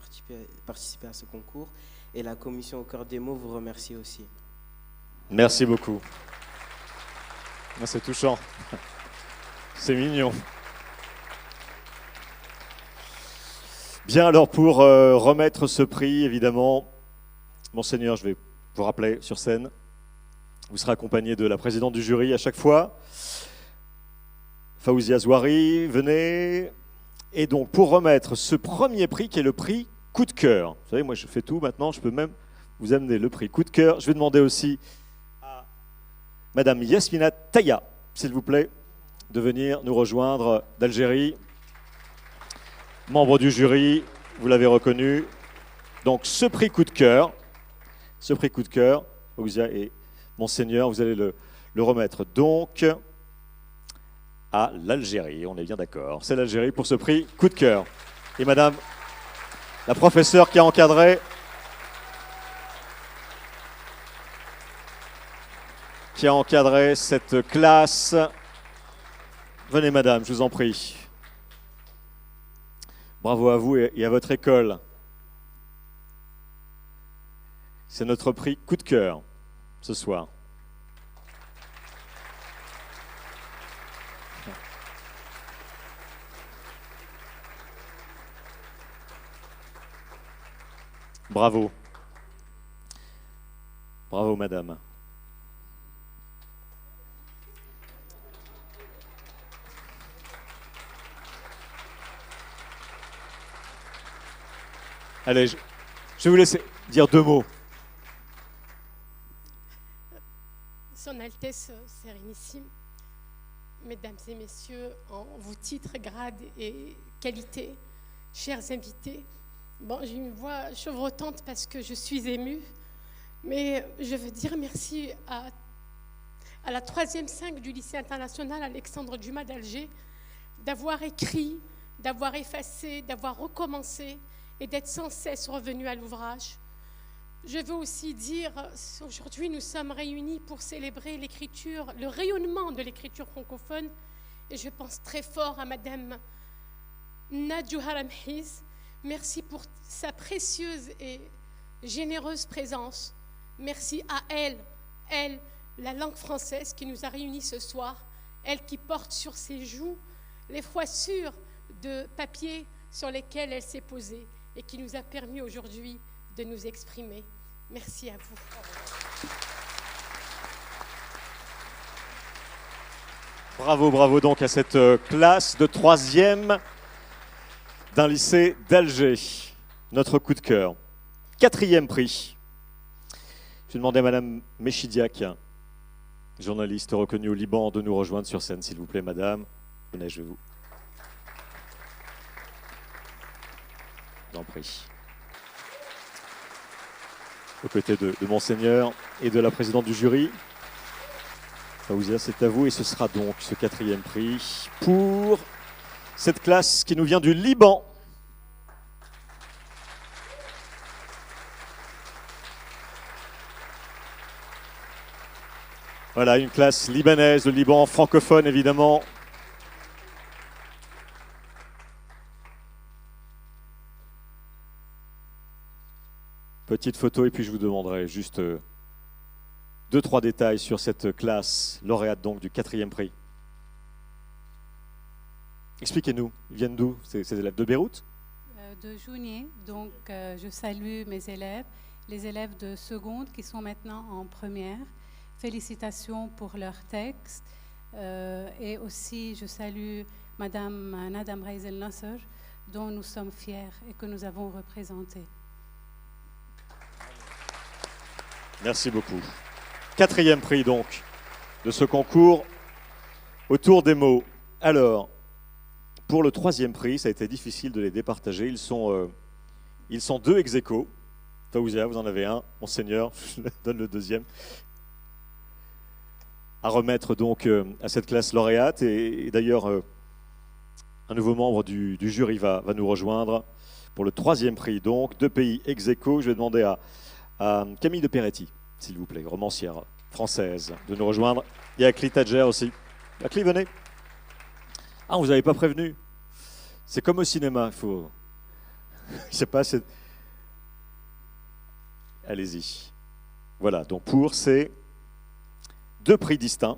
participer à ce concours. Et la commission au cœur des mots vous remercie aussi. Merci beaucoup. C'est touchant. C'est mignon. Bien, alors pour remettre ce prix, évidemment, Monseigneur, je vais vous rappeler sur scène, vous serez accompagné de la présidente du jury à chaque fois. Faouzia Zouari, venez. Et donc, pour remettre ce premier prix, qui est le prix coup de cœur. Vous savez, moi, je fais tout maintenant, je peux même vous amener le prix coup de cœur. Je vais demander aussi à Madame Yasmina Taya, s'il vous plaît, de venir nous rejoindre d'Algérie. Membre du jury, vous l'avez reconnu. Donc, ce prix coup de cœur, Faouzia et Monseigneur, vous allez le remettre donc à l'Algérie, on est bien d'accord. C'est l'Algérie pour ce prix coup de cœur. Et Madame la professeure qui a encadré. Qui a encadré cette classe. Venez madame, je vous en prie. Bravo à vous et à votre école. C'est notre prix coup de cœur ce soir. Bravo. Bravo madame. Allez, je vais vous laisser dire 2 mots. Son Altesse Sérénissime, Mesdames et Messieurs, en vos titres, grades et qualités, chers invités, bon, j'ai une voix chevrotante parce que je suis émue, mais je veux dire merci à la 3e 5 du lycée international Alexandre Dumas d'Alger d'avoir écrit, d'avoir effacé, d'avoir recommencé et d'être sans cesse revenu à l'ouvrage. Je veux aussi dire, aujourd'hui nous sommes réunis pour célébrer l'écriture, le rayonnement de l'écriture francophone, et je pense très fort à Madame Nadjou Haramhiz. Merci pour sa précieuse et généreuse présence. Merci à elle, la langue française qui nous a réunis ce soir, elle qui porte sur ses joues les froissures de papier sur lesquelles elle s'est posée et qui nous a permis aujourd'hui de nous exprimer. Merci à vous. Bravo, bravo donc à cette classe de 3e d'un lycée d'Alger. Notre coup de cœur. 4e prix. Je vais demander à Madame Mechidiak, journaliste reconnue au Liban, de nous rejoindre sur scène, s'il vous plaît, Madame. Venez, je vous en prie. Aux côtés de Monseigneur et de la présidente du jury. Faouzia, c'est à vous, et ce sera donc ce 4e prix pour cette classe qui nous vient du Liban. Voilà, une classe libanaise, le Liban francophone évidemment. Petite photo et puis je vous demanderai juste 2-3 détails sur cette classe lauréate donc du 4e prix. Expliquez-nous, ils viennent d'où ces élèves de Beyrouth? De Jounier, donc je salue mes élèves, les élèves de seconde qui sont maintenant en première. Félicitations pour leur texte et aussi je salue Madame Nadam Reizel Nasser dont nous sommes fiers et que nous avons représenté. Merci beaucoup. 4e prix donc de ce concours autour des mots. Alors, pour le 3e prix, ça a été difficile de les départager. Ils sont 2 ex aequo. Faouzia, vous en avez un. Monseigneur, je donne le 2e. À remettre donc à cette classe lauréate. Et d'ailleurs, un nouveau membre du jury va nous rejoindre pour le 3e prix. Donc, 2 pays ex aequo. Je vais demander à Camille de Peretti, s'il vous plaît, romancière française, de nous rejoindre. Et à Cli Tadjer aussi. Cli, venez. Ah, vous n'avez pas prévenu. C'est comme au cinéma, il faut... Je sais pas, c'est... Allez-y. Voilà, donc pour ces 2 prix distincts,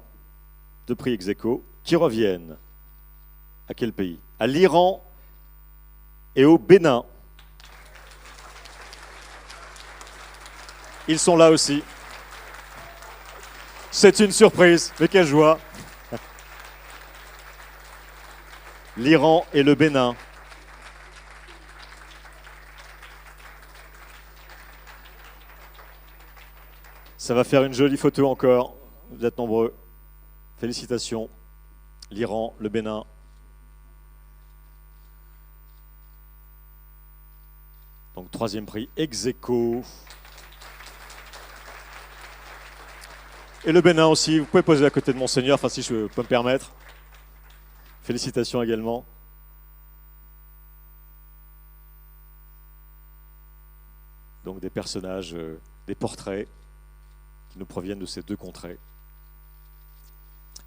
2 prix ex aequo, qui reviennent à quel pays? À l'Iran et au Bénin. Ils sont là aussi. C'est une surprise, mais quelle joie. L'Iran et le Bénin. Ça va faire une jolie photo encore. Vous êtes nombreux. Félicitations. L'Iran, le Bénin. Donc 3e prix ex aequo. Et le Bénin aussi, vous pouvez poser à côté de Monseigneur, enfin si je peux me permettre. Félicitations également. donc des personnages, des portraits qui nous proviennent de ces deux contrées.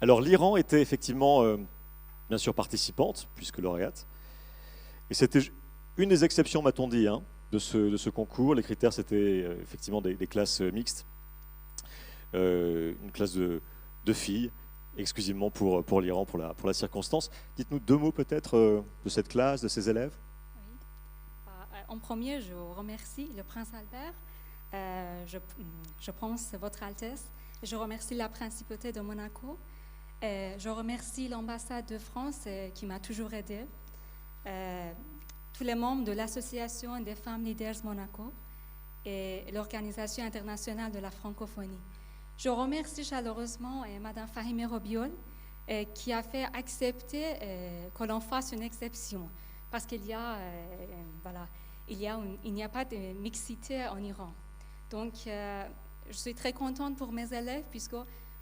Alors l'Iran était effectivement, bien sûr, participante, puisque lauréate, et c'était une des exceptions, m'a-t-on dit, hein, de ce concours. Les critères, c'était effectivement des classes mixtes, une classe de filles, exclusivement pour l'Iran, pour la circonstance. Dites-nous deux mots peut-être de cette classe, de ces élèves. En premier, je remercie le prince Albert, je pense votre Altesse, je remercie la principauté de Monaco, je remercie l'ambassade de France qui m'a toujours aidée, tous les membres de l'association des femmes leaders Monaco et l'organisation internationale de la francophonie. Je remercie chaleureusement Madame Fahimeh Robiol qui a fait accepter que l'on fasse une exception parce qu'il y a il n'y a pas de mixité en Iran. Donc, je suis très contente pour mes élèves puisque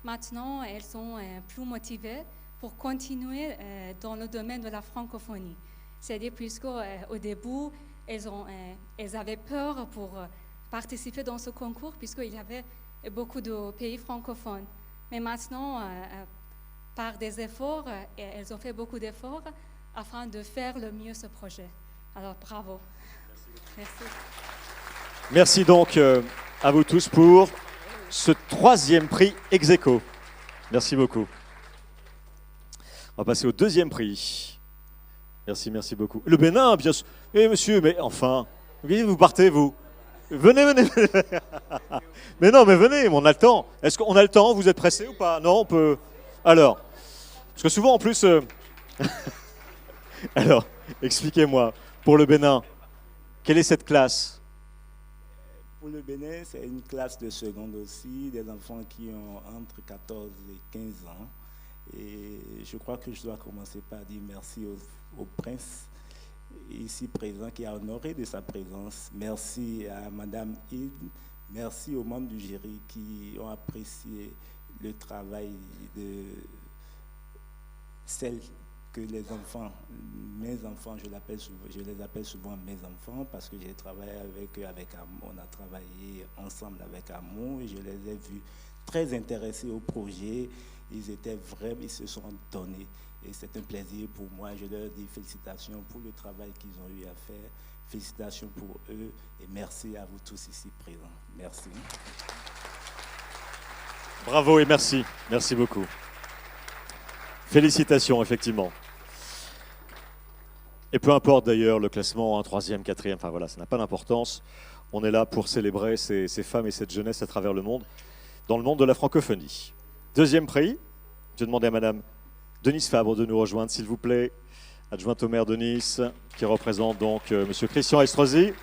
maintenant, elles sont plus motivées pour continuer dans le domaine de la francophonie. C'est-à-dire puisqu'au début, elles avaient peur pour participer dans ce concours puisqu'il y avait beaucoup de pays francophones. Mais maintenant, par des efforts, elles ont fait beaucoup d'efforts afin de faire le mieux ce projet. Alors, bravo. Merci. Merci donc à vous tous pour ce troisième prix ex aequo. Merci beaucoup. On va passer au deuxième prix. Merci beaucoup. Le Bénin, bien sûr. Eh monsieur, mais enfin, vous partez, vous. Venez. Mais non, mais venez, on a le temps. Est-ce qu'on a le temps? Vous êtes pressé ou pas? Non, on peut. Alors, parce que souvent en plus... Alors, expliquez-moi, pour le Bénin, quelle est cette classe? Pour le Bénin, c'est une classe de seconde aussi, des enfants qui ont entre 14 et 15 ans. Et je crois que je dois commencer par dire merci au prince ici présent qui a honoré de sa présence. Merci à Madame Hild, merci aux membres du jury qui ont apprécié le travail de celle que les enfants, mes enfants, je les appelle souvent mes enfants parce que j'ai travaillé avec eux avec amour, on a travaillé ensemble avec amour et je les ai vus très intéressés au projet. Ils se sont donnés et c'est un plaisir pour moi. Je leur dis félicitations pour le travail qu'ils ont eu à faire, félicitations pour eux et merci à vous tous ici présents. Merci. Bravo et merci beaucoup. Félicitations, effectivement. Et peu importe d'ailleurs le classement, 3e, 4e, enfin voilà, ça n'a pas d'importance. On est là pour célébrer ces femmes et cette jeunesse à travers le monde, dans le monde de la francophonie. Deuxième prix, je vais demander à Madame Denise Fabre de nous rejoindre, s'il vous plaît, adjointe au maire de Nice, qui représente donc Monsieur Christian Estrosi.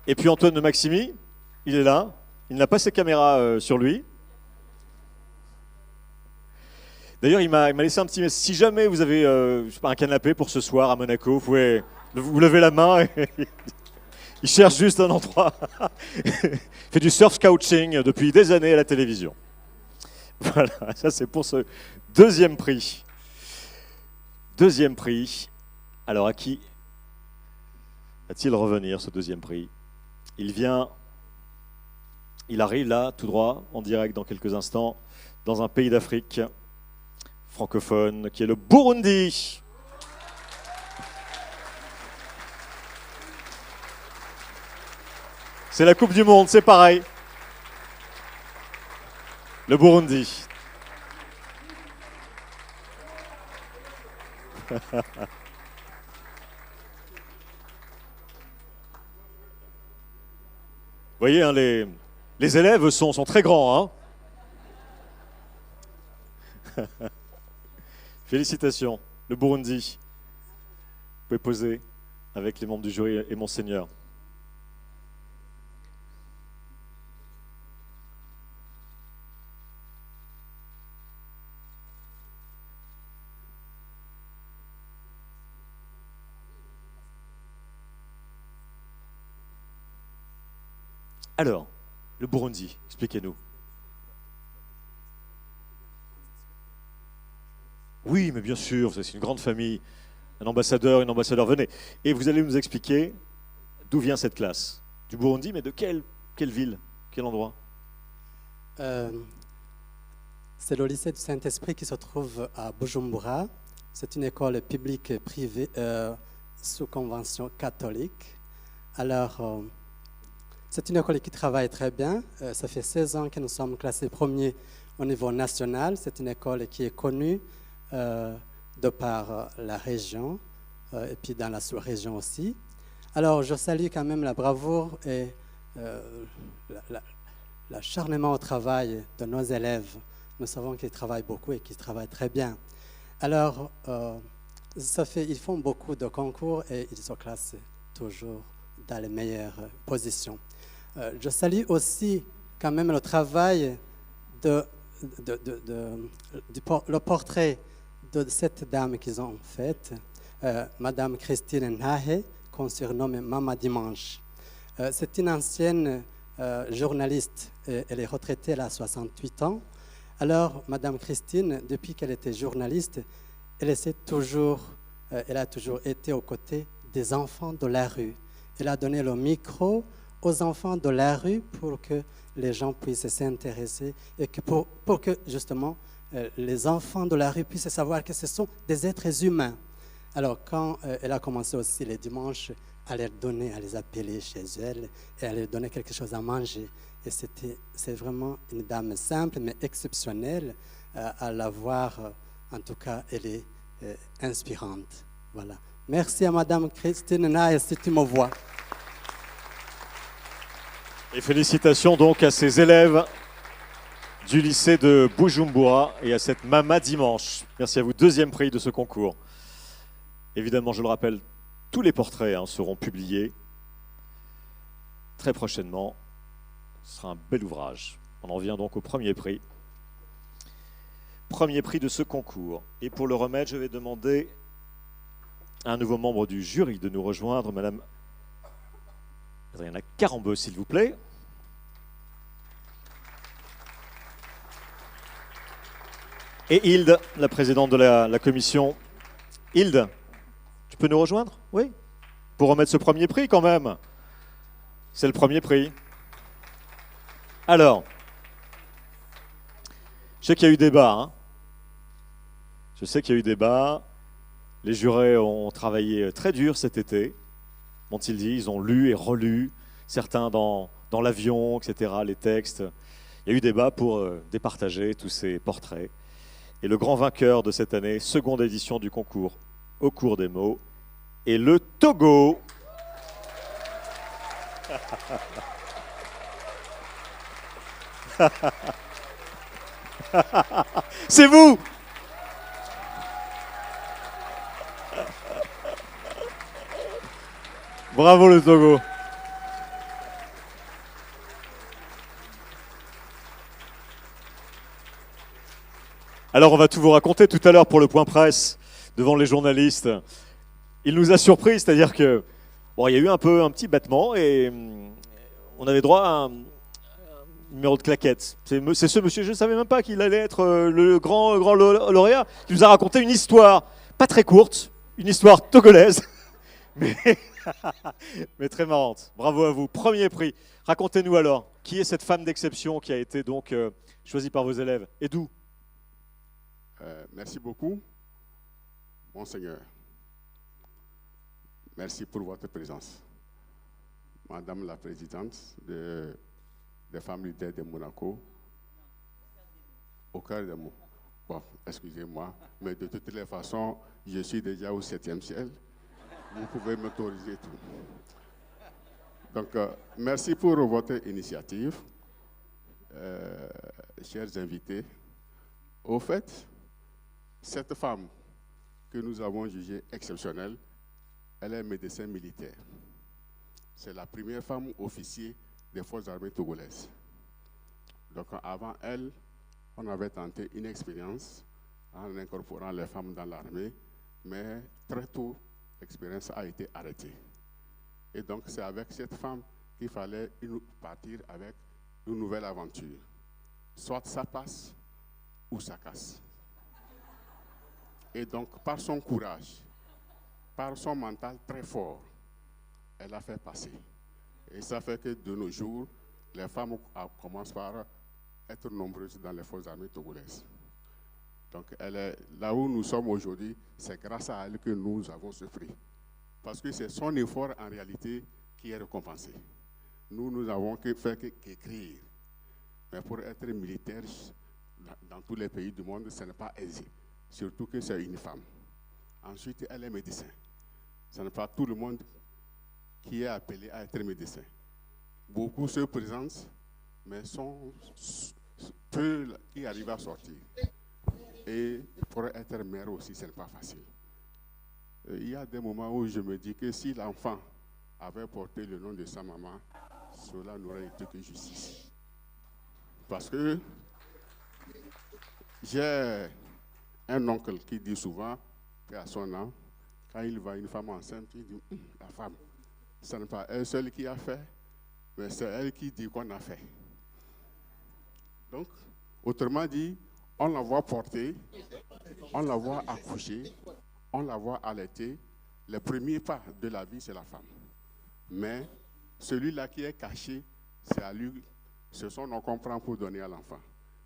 Et puis Antoine de Maximi, il est là, il n'a pas ses caméras sur lui. D'ailleurs, il m'a laissé un petit message. Si jamais vous avez je sais pas, un canapé pour ce soir à Monaco, vous pouvez vous lever la main. Il cherche juste un endroit. Il fait du surf couching depuis des années à la télévision. Voilà, ça c'est pour ce deuxième prix. Deuxième prix. Alors à qui va-t-il revenir ce deuxième prix? Il arrive là, tout droit, en direct dans quelques instants, dans un pays d'Afrique francophone qui est le Burundi. C'est la Coupe du Monde, c'est pareil. Le Burundi. Vous voyez, hein, les élèves sont très grands. Hein. Félicitations, le Burundi. Vous pouvez poser avec les membres du jury et Monseigneur. Alors, le Burundi, expliquez-nous. Oui, mais bien sûr, c'est une grande famille. Un ambassadeur, une ambassadeur, venez. Et vous allez nous expliquer D'où vient cette classe? Du Burundi, mais de quelle ville? Quel endroit? C'est le lycée du Saint-Esprit qui se trouve à Bujumbura. C'est une école publique et privée sous convention catholique. Alors, c'est une école qui travaille très bien. Ça fait 16 ans que nous sommes classés premiers au niveau national. C'est une école qui est connue de par la région et puis dans la sous-région aussi. Alors, je salue quand même la bravoure et l'acharnement au travail de nos élèves. Nous savons qu'ils travaillent beaucoup et qu'ils travaillent très bien. Alors, ils font beaucoup de concours et ils se classent toujours dans les meilleures positions. Je salue aussi quand même le travail le portrait de cette dame qu'ils ont fait, Madame Christine Nahe, qu'on surnomme Mama Dimanche. C'est une ancienne journaliste, elle est retraitée, elle a 68 ans. Alors, Madame Christine, depuis qu'elle était journaliste, elle a toujours été aux côtés des enfants de la rue. Elle a donné le micro aux enfants de la rue pour que les gens puissent s'intéresser et que pour que justement les enfants de la rue puissent savoir que ce sont des êtres humains. Alors, quand elle a commencé aussi les dimanches à les appeler chez elle et à leur donner quelque chose à manger. Et c'est vraiment une dame simple mais exceptionnelle. À la voir, en tout cas, elle est inspirante. Voilà. Merci à Madame Christine Nahe, si tu me vois. Et félicitations donc à ces élèves du lycée de Bujumbura et à cette Mama Dimanche. Merci à vous, deuxième prix de ce concours. Évidemment, je le rappelle, tous les portraits seront publiés très prochainement. Ce sera un bel ouvrage. On en vient donc au premier prix. Premier prix de ce concours. Et pour le remettre, je vais demander à un nouveau membre du jury de nous rejoindre, Madame Adriana Carambeu, s'il vous plaît. Et Hilde, la présidente de la commission. Hilde, tu peux nous rejoindre? Oui. Pour remettre ce premier prix quand même. C'est le premier prix. Alors, je sais qu'il y a eu débat. Je sais qu'il y a eu débat. Les jurés ont travaillé très dur cet été. M'ont-ils dit, ils ont lu et relu, certains dans l'avion, etc., les textes. Il y a eu débat pour départager tous ces portraits. Et le grand vainqueur de cette année, seconde édition du concours Au cours des mots, est le Togo. C'est vous! Bravo le Togo. Alors on va tout vous raconter tout à l'heure pour le point presse devant les journalistes. Il nous a surpris, c'est-à-dire que il y a eu un petit battement et on avait droit à un numéro de claquette. C'est ce monsieur, je ne savais même pas qu'il allait être le grand lauréat, qui nous a raconté une histoire, pas très courte, une histoire togolaise, mais très marrante. Bravo à vous. Premier prix. Racontez-nous alors, qui est cette femme d'exception qui a été donc choisie par vos élèves et d'où? Merci beaucoup, Monseigneur. Merci pour votre présence. Madame la Présidente des femmes leaders de Monaco, au cœur des mots. Bon, excusez-moi, mais de toutes les façons, je suis déjà au 7e ciel. Vous pouvez m'autoriser tout. Donc, merci pour votre initiative, chers invités. Au fait, cette femme que nous avons jugée exceptionnelle, elle est médecin militaire. C'est la première femme officier des forces armées togolaises. Donc avant elle, on avait tenté une expérience en incorporant les femmes dans l'armée, mais très tôt, l'expérience a été arrêtée. Et donc c'est avec cette femme qu'il fallait partir avec une nouvelle aventure. Soit ça passe, ou ça casse. Et donc par son courage, par son mental très fort, elle a fait passer. Et ça fait que de nos jours, les femmes commencent par être nombreuses dans les forces armées togolaises. Donc, là où nous sommes aujourd'hui, c'est grâce à elle que nous avons ce prix. Parce que c'est son effort en réalité qui est récompensé. Nous n'avons fait qu'écrire. Mais pour être militaire dans tous les pays du monde, ce n'est pas aisé. Surtout que c'est une femme. Ensuite, elle est médecin. Ce n'est pas tout le monde qui est appelé à être médecin. Beaucoup se présentent, mais sont peu qui arrivent à sortir. Et pour être mère aussi, ce n'est pas facile. Il y a des moments où je me dis que si l'enfant avait porté le nom de sa maman, cela n'aurait été que justice. Parce que j'ai un oncle qui dit souvent qu'à son âme, quand il voit une femme enceinte, il dit la femme, ce n'est pas elle seule qui a fait, mais c'est elle qui dit qu'on a fait. Donc, autrement dit, on la voit porter, on la voit accoucher, on la voit allaiter. Le premier pas de la vie, c'est la femme. Mais celui-là qui est caché, c'est à lui, ce sont nos qu'on prend pour donner à l'enfant.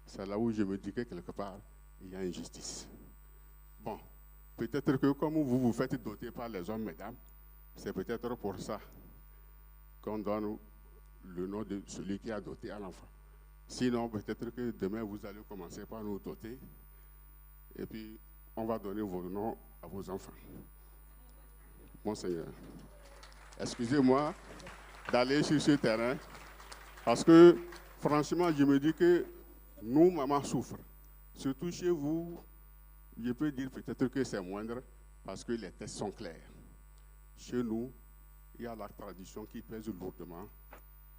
C'est là où je me dis que quelque part, il y a injustice. Bon, peut-être que comme vous vous faites doter par les hommes, mesdames, c'est peut-être pour ça qu'on donne le nom de celui qui a doté à l'enfant. Sinon, peut-être que demain, vous allez commencer par nous doter et puis on va donner vos noms à vos enfants. Monseigneur, excusez-moi d'aller sur ce terrain parce que, franchement, je me dis que nous, maman souffre. Surtout chez vous, je peux dire peut-être que c'est moindre parce que les tests sont clairs. Chez nous, il y a la tradition qui pèse lourdement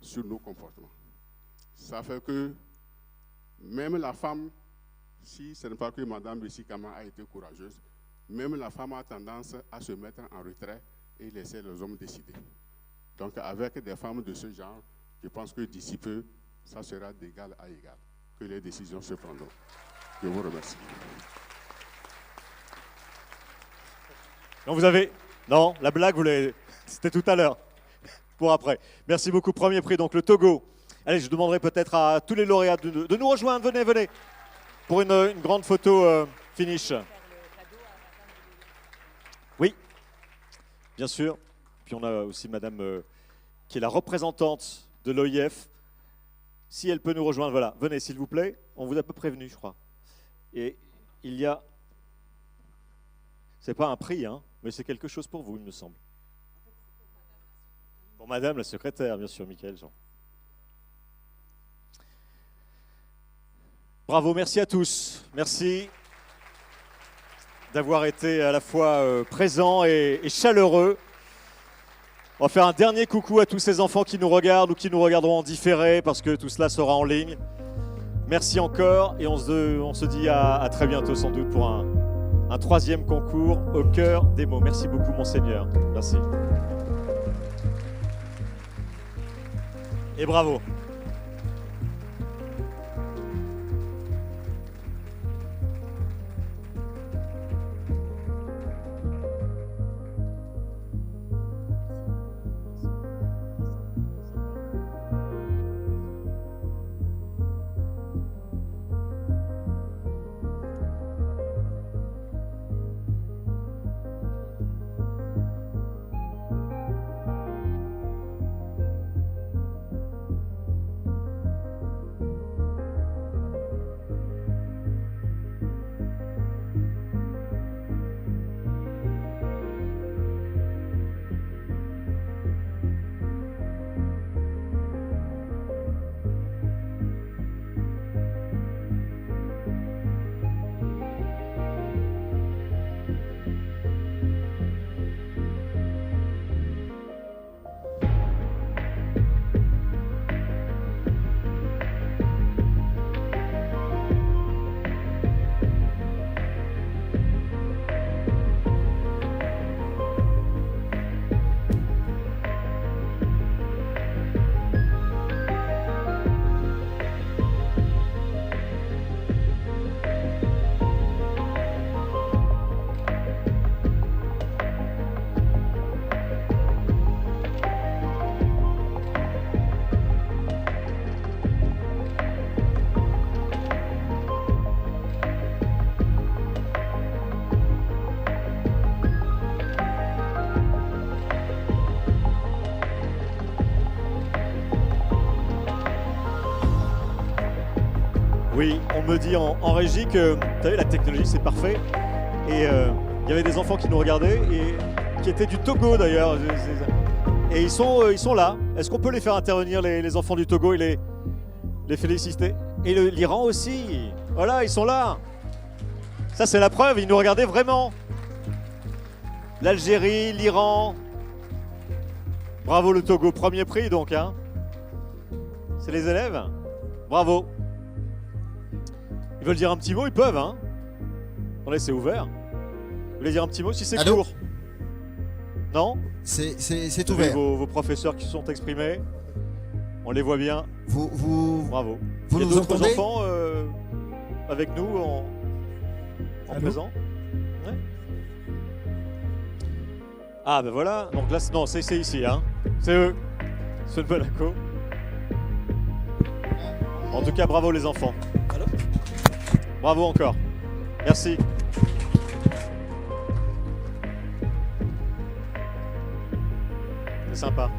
sur nos comportements. Ça fait que même la femme, si ce n'est pas que Mme Bessikama a été courageuse, même la femme a tendance à se mettre en retrait et laisser les hommes décider. Donc avec des femmes de ce genre, je pense que d'ici peu, ça sera d'égal à égal, que les décisions se prendront. Je vous remercie. Non, vous avez... Non, la blague, c'était tout à l'heure, pour après. Merci beaucoup. Premier prix, donc le Togo. Allez, je demanderai peut-être à tous les lauréats de nous rejoindre. Venez, venez, pour une grande photo finish. Oui, bien sûr. Puis on a aussi Madame qui est la représentante de l'OIF. Si elle peut nous rejoindre, voilà. Venez, s'il vous plaît. On vous a peu prévenu, je crois. Et il y a... C'est pas un prix, hein, mais c'est quelque chose pour vous, il me semble. Pour Madame la secrétaire, bien sûr, Michael Jean. Bravo, merci à tous. Merci d'avoir été à la fois présents et chaleureux. On va faire un dernier coucou à tous ces enfants qui nous regardent ou qui nous regarderont en différé parce que tout cela sera en ligne. Merci encore et on se dit à très bientôt sans doute pour un troisième concours au cœur des mots. Merci beaucoup, Monseigneur. Merci. Et bravo. Oui, on me dit en régie que, vous savez, la technologie c'est parfait. Et il y avait des enfants qui nous regardaient et qui étaient du Togo d'ailleurs. Et ils sont là. Est-ce qu'on peut les faire intervenir, les enfants du Togo, et les féliciter? Et l'Iran aussi. Voilà, ils sont là. Ça c'est la preuve, ils nous regardaient vraiment. L'Algérie, l'Iran. Bravo le Togo, premier prix donc. Hein. C'est les élèves. Bravo. Ils veulent dire un petit mot, ils peuvent. Hein. Attendez, c'est ouvert. Vous voulez dire un petit mot si c'est court? Non? C'est ouvert. Vos professeurs qui se sont exprimés. On les voit bien. Bravo. Vous Il y a nous d'autres entendez enfants avec nous en présent. Ouais. Ah ben voilà. Donc là, non, c'est ici. Hein. C'est eux. Ceux de Monaco. En tout cas, bravo les enfants. Bravo encore. Merci. C'est sympa.